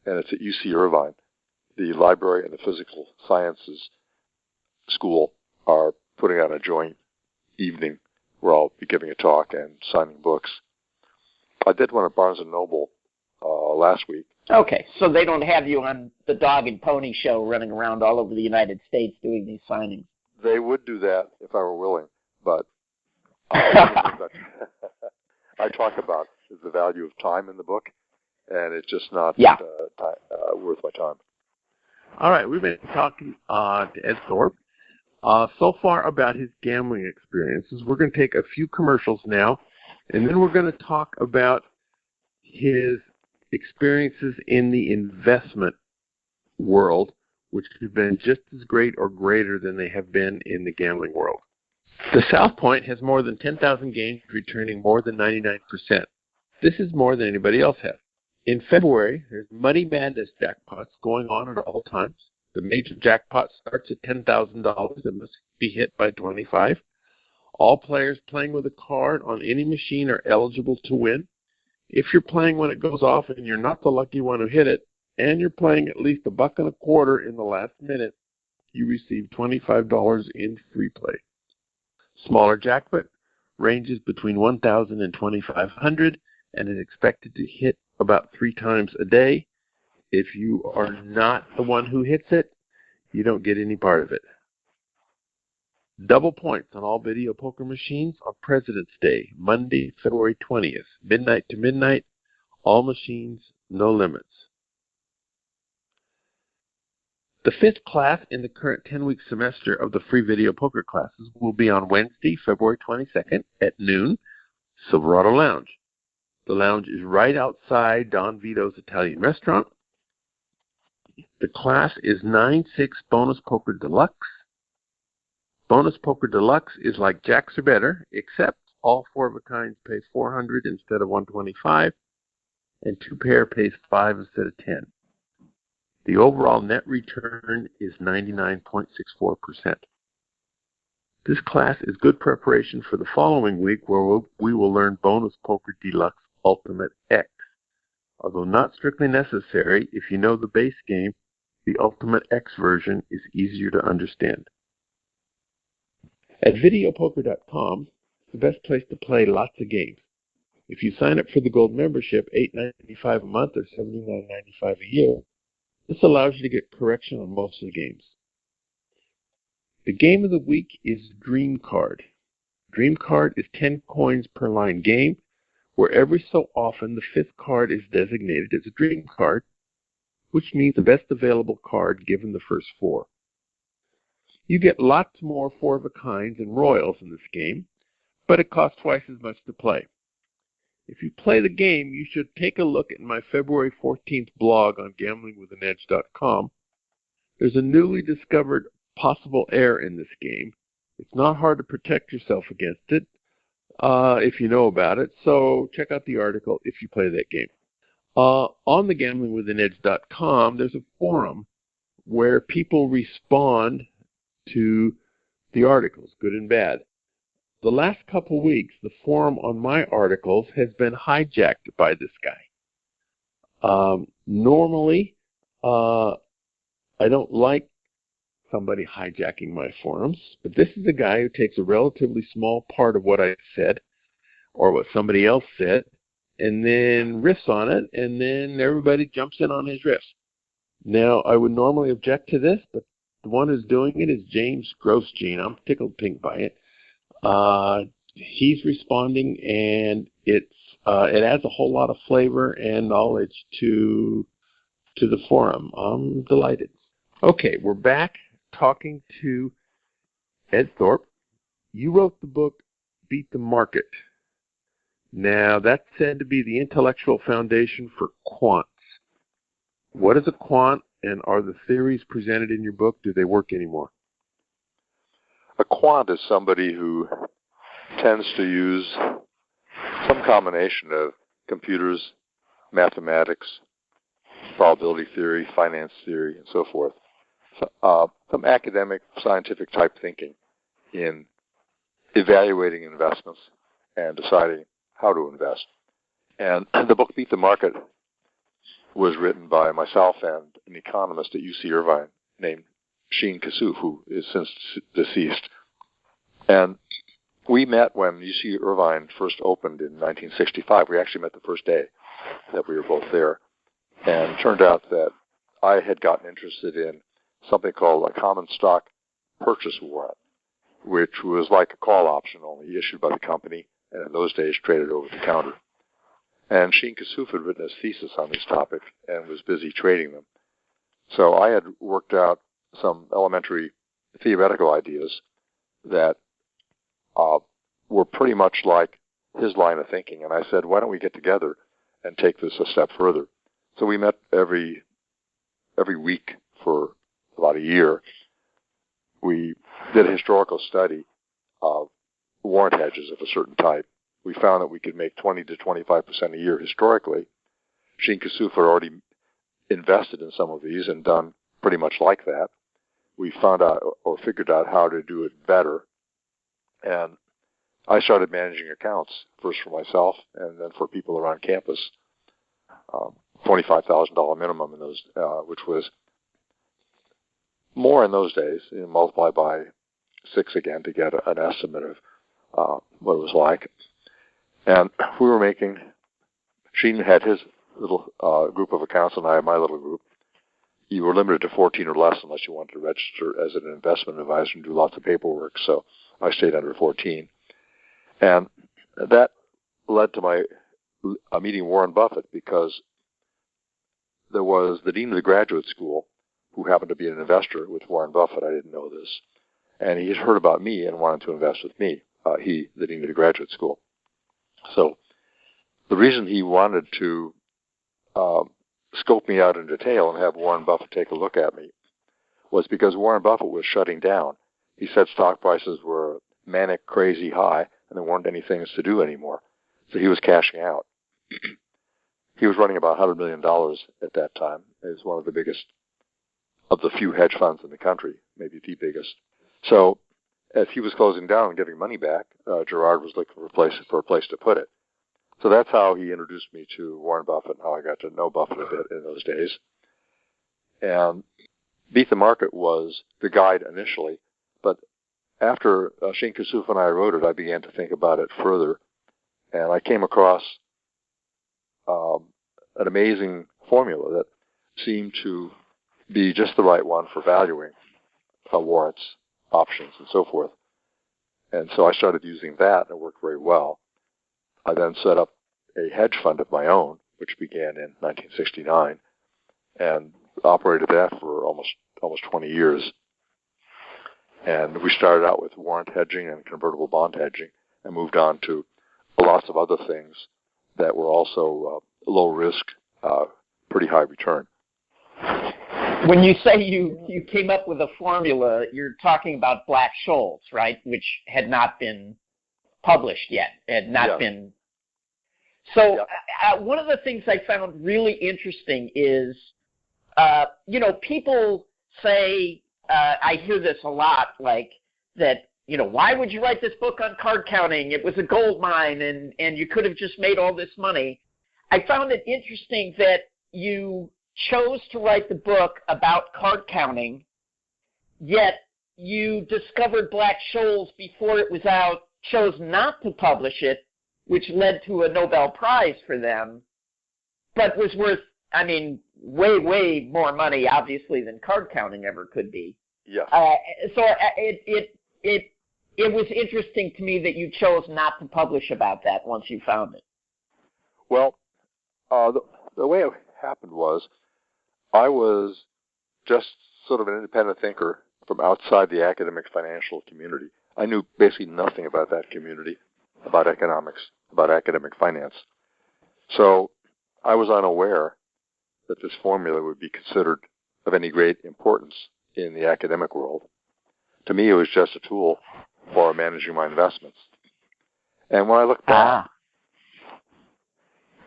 and it's at UC Irvine. The library and the physical sciences school are putting on a joint evening where I'll be giving a talk and signing books. I did one at Barnes & Noble last week. Okay, so they don't have you on the dog and pony show running around all over the United States doing these signings. They would do that if I were willing, but I talk about the value of time in the book, and it's just not worth my time. All right, we've been talking to Ed Thorp so far about his gambling experiences. We're going to take a few commercials now, and then we're going to talk about his experiences in the investment world, which have been just as great or greater than they have been in the gambling world. The South Point has more than 10,000 games returning more than 99%. This is more than anybody else has. In February, there's Money Madness jackpots going on at all times. The major jackpot starts at $10,000 and must be hit by 25. All players playing with a card on any machine are eligible to win. If you're playing when it goes off and you're not the lucky one who hit it, and you're playing at least $1.25 in the last minute, you receive $25 in free play. Smaller jackpot ranges between $1,000 and $2,500 and is expected to hit about 3 times a day. If you are not the one who hits it, you don't get any part of it. Double points on all video poker machines on President's Day, Monday, February 20th, midnight to midnight. All machines, no limits. The 5th class in the current 10-week semester of the free video poker classes will be on Wednesday, February 22nd at noon, Silverado Lounge. The lounge is right outside Don Vito's Italian restaurant. The class is 9-6 Bonus Poker Deluxe. Bonus Poker Deluxe is like Jacks or better, except all 4 of a kinds pay $400 instead of $125. and 2 pair pays 5 instead of 10. The overall net return is 99.64%. This class is good preparation for the following week, where we will learn Bonus Poker Deluxe Ultimate X. Although not strictly necessary, if you know the base game, the Ultimate X version is easier to understand. At videopoker.com, it's the best place to play lots of games. If you sign up for the Gold membership, $8.95 a month or $79.95 a year, this allows you to get correction on most of the games. The game of the week is Dream Card. Dream Card is 10 coins per line game, where every so often the 5th card is designated as a Dream Card, which means the best available card given the first 4. You get lots more 4-of-a-kinds and royals in this game, but it costs twice as much to play. If you play the game, you should take a look at my February 14th blog on gamblingwithanedge.com. There's a newly discovered possible error in this game. It's not hard to protect yourself against it if you know about it, so check out the article if you play that game. On the gamblingwithanedge.com, there's a forum where people respond to the articles, good and bad. The last couple weeks, the forum on my articles has been hijacked by this guy. Normally, I don't like somebody hijacking my forums, but this is a guy who takes a relatively small part of what I said or what somebody else said and then riffs on it, and then everybody jumps in on his riffs. Now, I would normally object to this, but the one who's doing it is James Grosjean. I'm tickled pink by it. He's responding, and it adds a whole lot of flavor and knowledge to the forum. I'm delighted. Okay, we're back talking to Ed Thorp. You wrote the book Beat the Market. Now, that's said to be the intellectual foundation for quants. What is a quant, and are the theories presented in your book, do they work anymore? A quant is somebody who tends to use some combination of computers, mathematics, probability theory, finance theory, and so forth. Some academic, scientific type thinking in evaluating investments and deciding how to invest. And the book Beat the Market was written by myself and an economist at UC Irvine named Sheen Kassouf, who is since deceased. And we met when UC Irvine first opened in 1965. We actually met the first day that we were both there. And it turned out that I had gotten interested in something called a common stock purchase warrant, which was like a call option only issued by the company, and in those days traded over the counter. And Sheen Kassouf had written his thesis on this topic and was busy trading them. So I had worked out some elementary theoretical ideas that were pretty much like his line of thinking. And I said, why don't we get together and take this a step further? So we met every week for about a year. We did a historical study of warrant hedges of a certain type. We found that we could make 20 to 25% a year historically. Sheen Kassouf had already invested in some of these and done pretty much like that. We found out or figured out how to do it better. And I started managing accounts, first for myself and then for people around campus. $25,000 minimum in those, which was more in those days. Multiply by 6 again to get an estimate of what it was like. And we were making, Sheen had his little group of accounts and I had my little group. You were limited to 14 or less unless you wanted to register as an investment advisor and do lots of paperwork. So I stayed under 14. And that led to my meeting Warren Buffett, because there was the dean of the graduate school who happened to be an investor with Warren Buffett. I didn't know this. And he had heard about me and wanted to invest with me, the dean of the graduate school. So the reason he wanted to scope me out in detail and have Warren Buffett take a look at me was because Warren Buffett was shutting down. He said stock prices were manic, crazy high, and there weren't any things to do anymore. So he was cashing out. he was running about $100 million at that time. He was one of the biggest of the few hedge funds in the country, maybe the biggest. So as he was closing down and getting money back, Gerard was looking for a place to put it. So that's how he introduced me to Warren Buffett and how I got to know Buffett a bit in those days. And Beat the Market was the guide initially, but after Shane Kassouf and I wrote it, I began to think about it further, and I came across an amazing formula that seemed to be just the right one for valuing warrants, options, and so forth. And so I started using that, and it worked very well. I then set up a hedge fund of my own, which began in 1969, and operated that for almost 20 years. And we started out with warrant hedging and convertible bond hedging, and moved on to lots of other things that were also low risk, pretty high return. When you say you came up with a formula, you're talking about Black-Scholes, right? Which had not been published yet, had not been. So one of the things I found really interesting is, people say, I hear this a lot, like that, why would you write this book on card counting? It was a gold mine and you could have just made all this money. I found it interesting that you chose to write the book about card counting, yet you discovered Black-Scholes before it was out, chose not to publish it, which led to a Nobel Prize for them, but was worth, way, way more money, obviously, than card counting ever could be. Yeah. So it was interesting to me that you chose not to publish about that once you found it. Well, the way it happened was I was just sort of an independent thinker from outside the academic financial community. I knew basically nothing about that community, about economics, about academic finance. So I was unaware that this formula would be considered of any great importance in the academic world. To me, it was just a tool for managing my investments. And when I look back,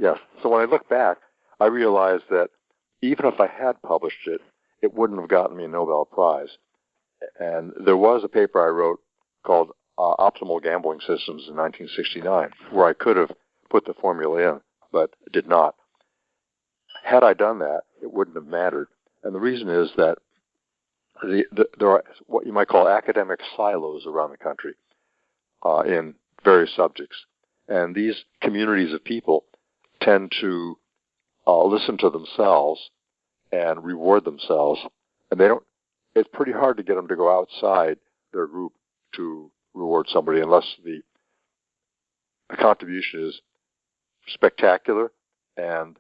so when I look back, I realized that even if I had published it, it wouldn't have gotten me a Nobel Prize. And there was a paper I wrote called Optimal Gambling Systems in 1969, where I could have put the formula in, but did not. Had I done that, it wouldn't have mattered. And the reason is that there are what you might call academic silos around the country in various subjects. And these communities of people tend to listen to themselves and reward themselves. And it's pretty hard to get them to go outside their group to reward somebody unless the contribution is spectacular and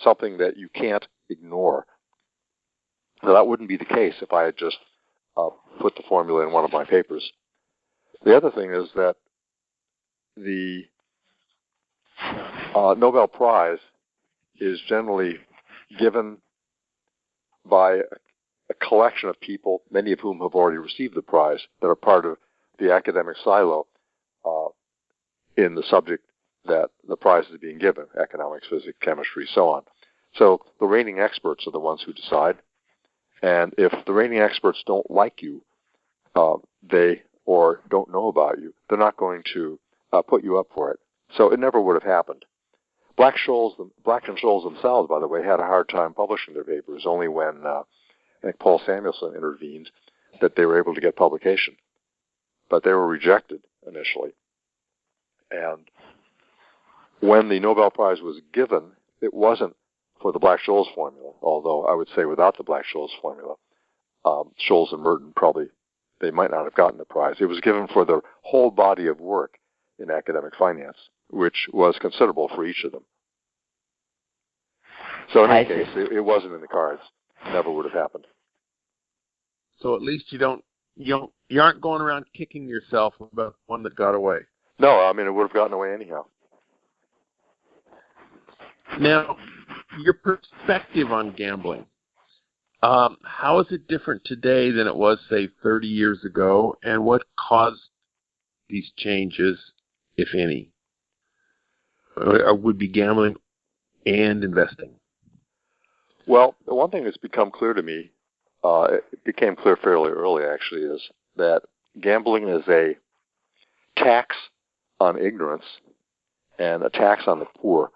something that you can't ignore. Now, that wouldn't be the case if I had just put the formula in one of my papers. The other thing is that the Nobel Prize is generally given by a collection of people, many of whom have already received the prize, that are part of the academic silo in the subject that the prize is being given, economics, physics, chemistry, so on. So the reigning experts are the ones who decide. And if the reigning experts don't like you, or don't know about you, they're not going to put you up for it. So it never would have happened. Black and Scholes themselves, by the way, had a hard time publishing their papers. Only when I think Paul Samuelson intervened that they were able to get publication. But they were rejected initially. And when the Nobel Prize was given, it wasn't for the Black-Scholes formula, although I would say without the Black-Scholes formula, Scholes and Merton probably, they might not have gotten the prize. It was given for the whole body of work in academic finance, which was considerable for each of them. So in any case, it wasn't in the cards. Never would have happened. So at least you aren't going around kicking yourself about one that got away. No, it would have gotten away anyhow. Now, your perspective on gambling, how is it different today than it was, say, 30 years ago, and what caused these changes, if any? would be gambling and investing? Well, the one thing that's become clear to me, it became clear fairly early actually, is that gambling is a tax on ignorance and a tax on the poor.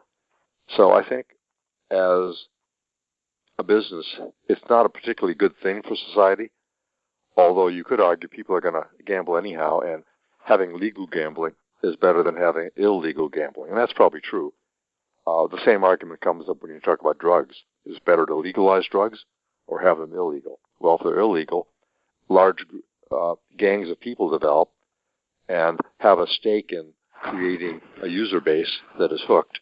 So I think as a business, it's not a particularly good thing for society, although you could argue people are going to gamble anyhow, and having legal gambling is better than having illegal gambling. And that's probably true. The same argument comes up when you talk about drugs. Is it better to legalize drugs or have them illegal? Well, if they're illegal, large gangs of people develop and have a stake in creating a user base that is hooked.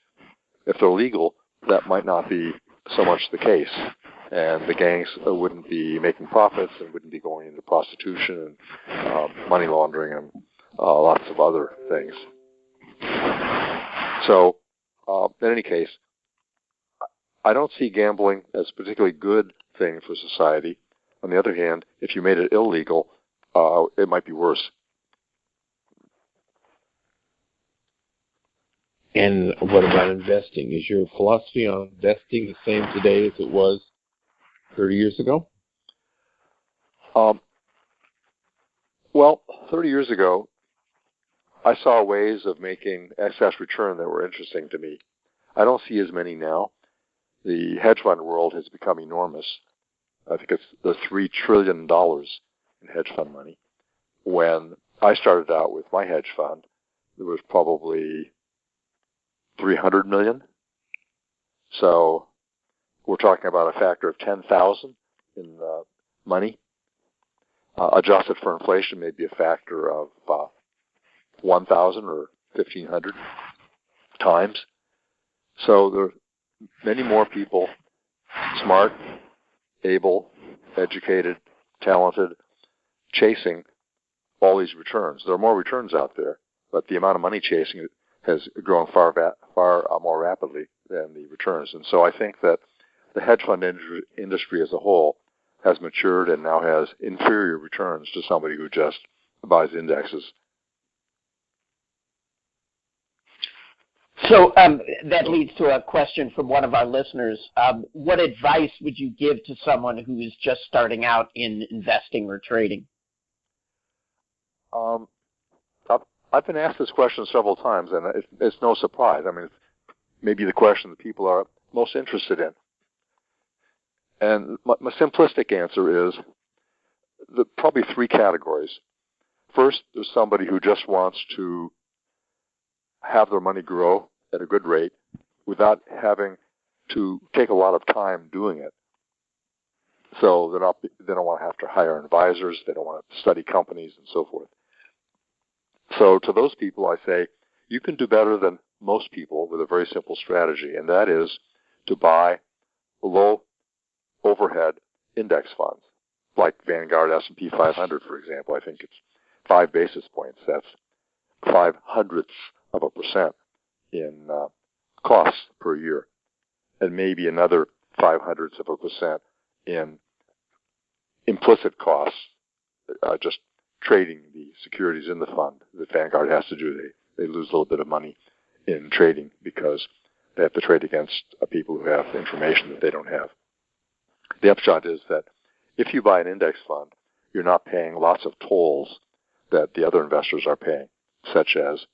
If they're legal, that might not be so much the case. And the gangs wouldn't be making profits and wouldn't be going into prostitution and money laundering and lots of other things. So, in any case, I don't see gambling as a particularly good thing for society. On the other hand, if you made it illegal, it might be worse. And what about investing? Is your philosophy on investing the same today as it was 30 years ago? Well, 30 years ago, I saw ways of making excess return that were interesting to me. I don't see as many now. The hedge fund world has become enormous. I think it's the $3 trillion in hedge fund money. When I started out with my hedge fund, there was probably 300 million. So we're talking about a factor of 10,000 in money. Adjusted for inflation, maybe a factor of 1,000 or 1,500 times. So there are many more people, smart, able, educated, talented, chasing all these returns. There are more returns out there, but the amount of money chasing has grown far more rapidly than the returns. And so I think that the hedge fund industry as a whole has matured and now has inferior returns to somebody who just buys indexes. So that leads to a question from one of our listeners. What advice would you give to someone who is just starting out in investing or trading? I've been asked this question several times, and it's no surprise. I mean, it's maybe the question that people are most interested in. And my simplistic answer is probably three categories. First, there's somebody who just wants to have their money grow at a good rate without having to take a lot of time doing it. So they don't want to have to hire advisors, they don't want to study companies and so forth. So to those people, I say, you can do better than most people with a very simple strategy, and that is to buy low overhead index funds, like Vanguard S&P 500, for example. I think it's 5 basis points. That's 0.05% in costs per year, and maybe another 0.05% in implicit costs, just trading the securities in the fund that Vanguard has to do. They lose a little bit of money in trading because they have to trade against people who have information that they don't have. The upshot is that if you buy an index fund, you're not paying lots of tolls that the other investors are paying, such as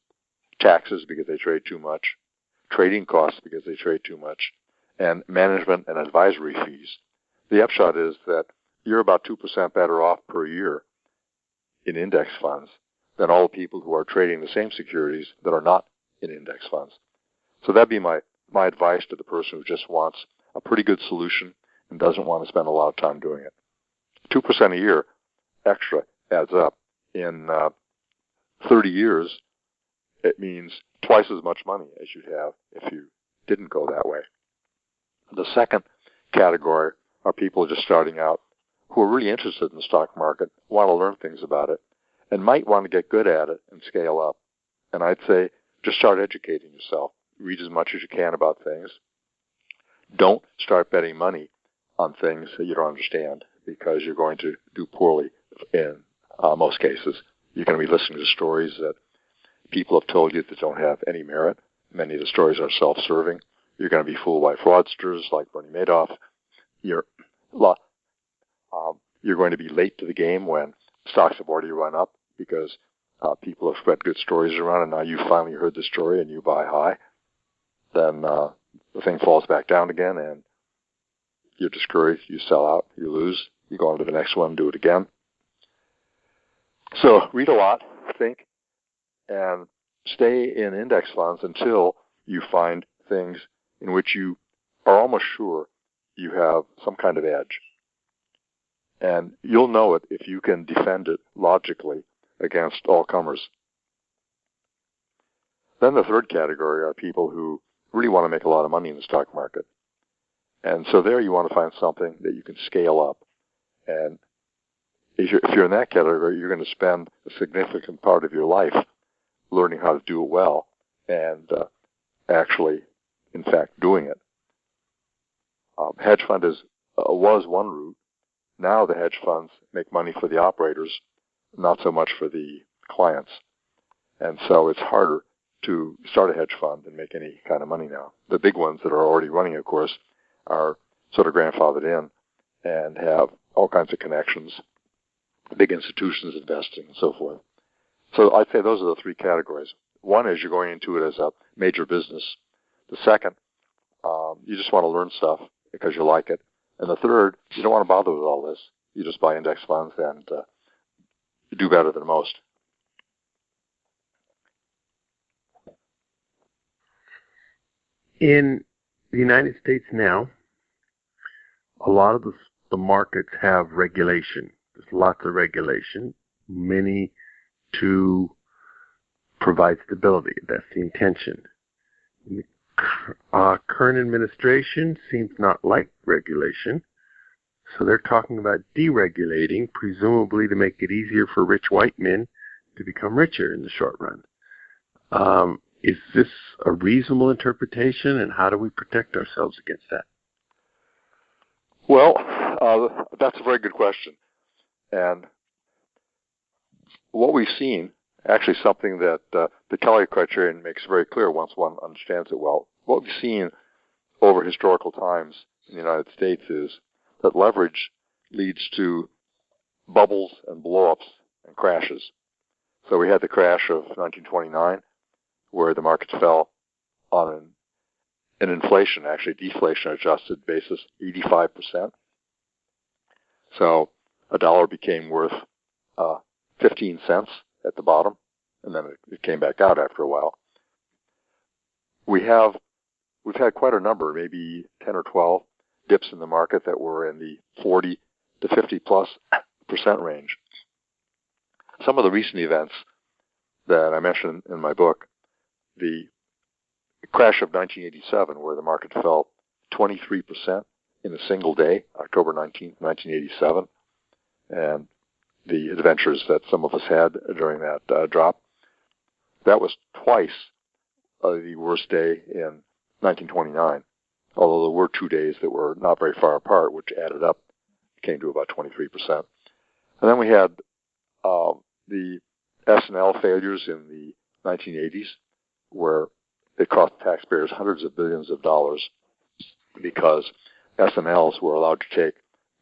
taxes because they trade too much, trading costs because they trade too much, and management and advisory fees. The upshot is that you're about 2% better off per year in index funds than all the people who are trading the same securities that are not in index funds. So that'd be my advice to the person who just wants a pretty good solution and doesn't want to spend a lot of time doing it. 2% a year extra adds up. In 30 years, it means twice as much money as you'd have if you didn't go that way. The second category are people just starting out who are really interested in the stock market, want to learn things about it, and might want to get good at it and scale up. And I'd say just start educating yourself. Read as much as you can about things. Don't start betting money on things that you don't understand, because you're going to do poorly in most cases. You're going to be listening to stories that people have told you that don't have any merit, Many of the stories are self-serving. You're going to be fooled by fraudsters like Bernie Madoff. You're going to be late to the game when stocks have already run up because people have spread good stories around, and now you finally heard the story and you buy high. Then the thing falls back down again, and you're discouraged. You sell out. You lose. You go on to the next one, do it again. So read a lot, think, and stay in index funds until you find things in which you are almost sure you have some kind of edge. And you'll know it if you can defend it logically against all comers. Then the third category are people who really want to make a lot of money in the stock market. And so there you want to find something that you can scale up. And if you're in that category, you're going to spend a significant part of your life learning how to do it well and actually, in fact, doing it. Hedge fund was one route. Now the hedge funds make money for the operators, not so much for the clients. And so it's harder to start a hedge fund and make any kind of money now. The big ones that are already running, of course, are sort of grandfathered in and have all kinds of connections, big institutions investing and so forth. So I'd say those are the three categories. One is you're going into it as a major business. The second, you just want to learn stuff because you like it. And the third, you don't want to bother with all this. You just buy index funds and you do better than most. In the United States now, a lot of the markets have regulation. There's lots of regulation, many to provide stability. That's the intention. The current administration seems not like regulation, so they're talking about deregulating, presumably to make it easier for rich white men to become richer in the short run. Is this a reasonable interpretation, and how do we protect ourselves against that? Well, that's a very good question. And what we've seen, actually something that the Kelly criterion makes very clear once one understands it well, what we've seen over historical times in the United States is that leverage leads to bubbles and blow-ups and crashes. So we had the crash of 1929, where the markets fell on an inflation, actually deflation-adjusted basis, 85%. So a dollar became worth 15 cents at the bottom, and then it came back out after a while. We've had quite a number, maybe 10 or 12 dips in the market that were in the 40 to 50+% range. Some of the recent events that I mentioned in my book, the crash of 1987, where the market fell 23% in a single day, October 19th, 1987, and the adventures that some of us had during that drop, that was twice the worst day in 1929, although there were 2 days that were not very far apart, which added up, came to about 23%. And then we had the S&L failures in the 1980s, where it cost taxpayers hundreds of billions of dollars because S&Ls were allowed to take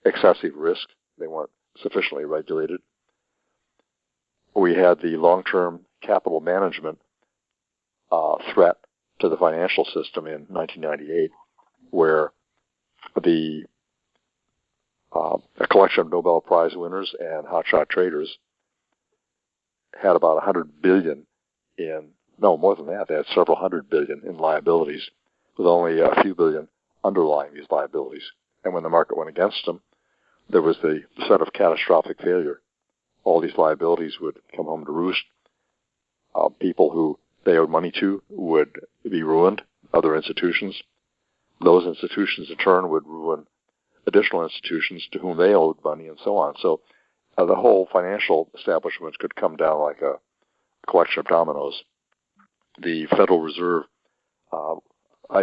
excessive risk. They weren't sufficiently regulated. We had the long-term capital management threat to the financial system in 1998, where a collection of Nobel Prize winners and hotshot traders had about $100 billion more than that. They had several hundred billion in liabilities, with only a few billion underlying these liabilities. And when the market went against them, there was the threat of catastrophic failure. All these liabilities would come home to roost. People who they owed money to would be ruined, other institutions. Those institutions, in turn, would ruin additional institutions to whom they owed money, and so on. So the whole financial establishment could come down like a collection of dominoes. The Federal Reserve, a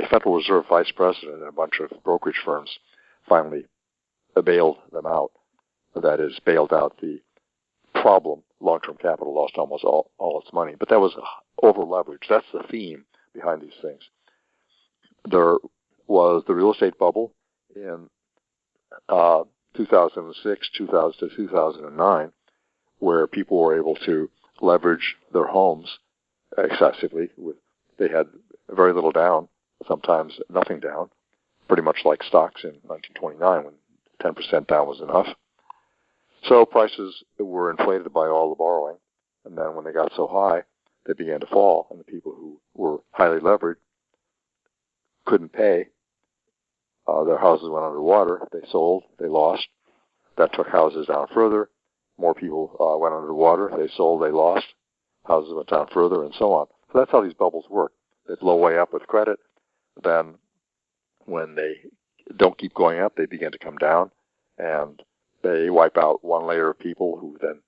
Federal Reserve vice president and a bunch of brokerage firms finally bailed them out. That is, bailed out the problem. Long-term capital lost almost all its money. But that was over-leveraged. That's the theme behind these things. There was the real estate bubble in 2006, 2000 to 2009, where people were able to leverage their homes excessively. They had very little down, sometimes nothing down, pretty much like stocks in 1929 when 10% down was enough. So prices were inflated by all the borrowing, and then when they got so high, they began to fall, and the people who were highly levered couldn't pay. Their houses went underwater. They sold. They lost. That took houses down further. More people went underwater. They sold. They lost. Houses went down further, and so on. So that's how these bubbles work. They blow way up with credit. Then when they don't keep going up, they begin to come down, and they wipe out one layer of people who then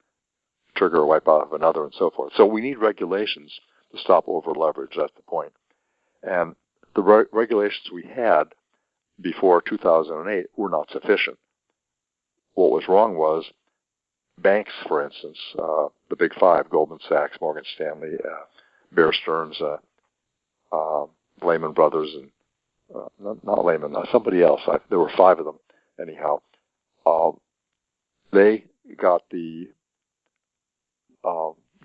trigger a wipe out of another, and so forth. So we need regulations to stop over leverage. That's the point. And the regulations we had before 2008 were not sufficient. What was wrong was banks, for instance, the big five, Goldman Sachs, Morgan Stanley, Bear Stearns, Lehman Brothers, and not Lehman, somebody else. There were five of them, anyhow. They got the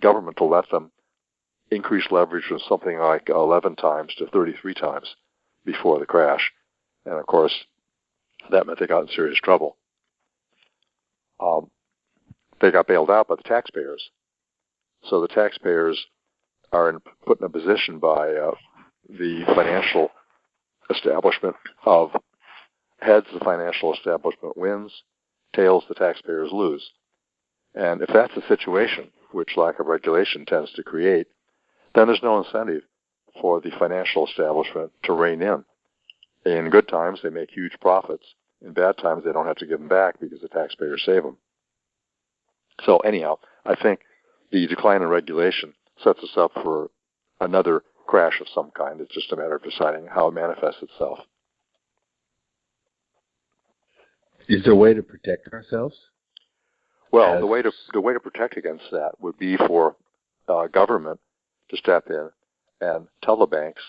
government to let them increase leverage from something like 11 times to 33 times before the crash. And, of course, that meant they got in serious trouble. They got bailed out by the taxpayers. So the taxpayers are put in a position by the financial establishment of heads, the financial establishment wins, tails, the taxpayers lose. And if that's the situation, which lack of regulation tends to create, then there's no incentive for the financial establishment to rein in. In good times, they make huge profits. In bad times, they don't have to give them back because the taxpayers save them. So anyhow, I think the decline in regulation sets us up for another crash of some kind. It's just a matter of deciding how it manifests itself. Is there a way to protect ourselves? Well, the way to protect against that would be for government to step in and tell the banks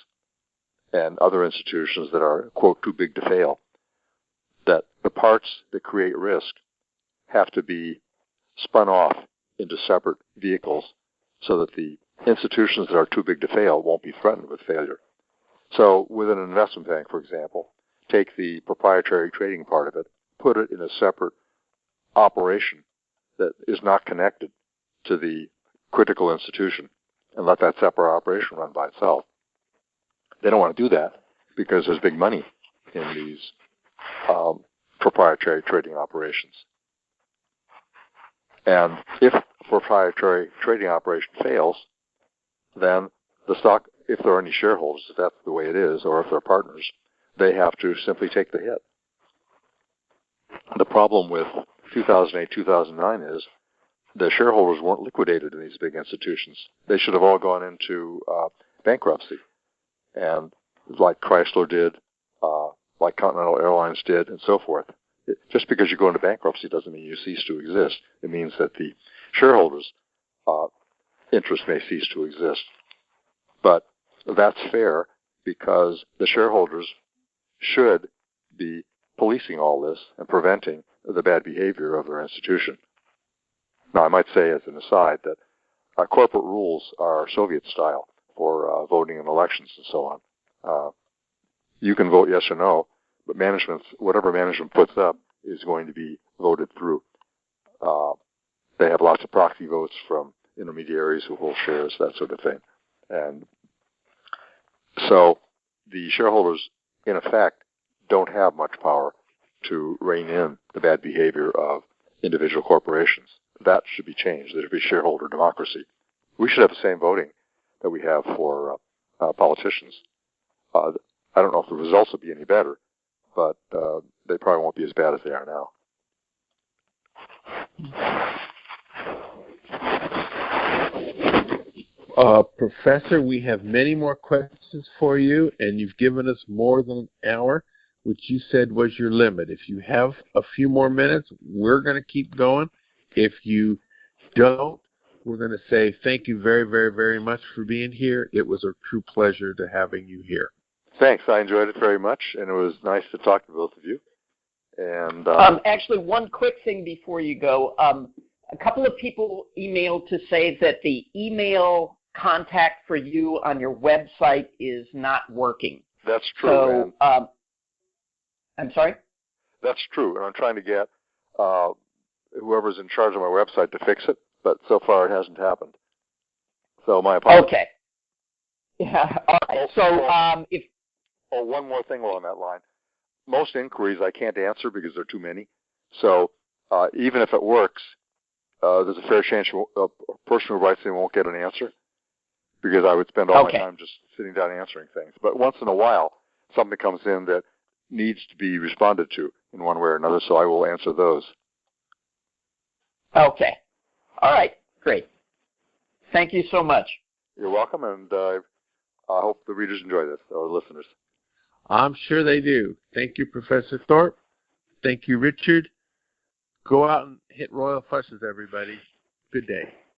and other institutions that are, quote, too big to fail, that the parts that create risk have to be spun off into separate vehicles so that the institutions that are too big to fail won't be threatened with failure. So with an investment bank, for example, take the proprietary trading part of it, put it in a separate operation that is not connected to the critical institution, and let that separate operation run by itself. They don't want to do that because there's big money in these proprietary trading operations. And if a proprietary trading operation fails, then the stock, if there are any shareholders, if that's the way it is, or if they're partners, they have to simply take the hit. The problem with 2008, 2009 is the shareholders weren't liquidated in these big institutions. They should have all gone into bankruptcy. And like Chrysler did, like Continental Airlines did, and so forth. Just because you go into bankruptcy doesn't mean you cease to exist. It means that the shareholders' interest may cease to exist. But that's fair because the shareholders should be policing all this and preventing the bad behavior of their institution. Now, I might say as an aside that corporate rules are Soviet style for voting in elections and so on. You can vote yes or no, but whatever management puts up is going to be voted through. They have lots of proxy votes from intermediaries who hold shares, that sort of thing. And so the shareholders, in effect, don't have much power to rein in the bad behavior of individual corporations. That should be changed. There should be shareholder democracy. We should have the same voting that we have for politicians. I don't know if the results will be any better, but they probably won't be as bad as they are now. Professor, we have many more questions for you, and you've given us more than an hour, which you said was your limit. If you have a few more minutes, we're going to keep going. If you don't, we're going to say thank you very, very, very much for being here. It was a true pleasure to having you here. Thanks. I enjoyed it very much, and it was nice to talk to both of you. And actually, one quick thing before you go. A couple of people emailed to say that the email contact for you on your website is not working. That's true. So, I'm sorry? That's true, and I'm trying to get whoever's in charge of my website to fix it, but so far it hasn't happened. So my apologies. Okay. Yeah. All right. So if one more thing along that line. Most inquiries I can't answer because there are too many. So even if it works, there's a fair chance a person who writes in won't get an answer because I would spend all my time just sitting down answering things. But once in a while, something comes in that needs to be responded to in one way or another, so I will answer those. Okay. All right. Great. Thank you so much. You're welcome, and I hope the readers enjoy this, or listeners. I'm sure they do. Thank you, Professor Thorp. Thank you, Richard. Go out and hit royal flushes, everybody. Good day.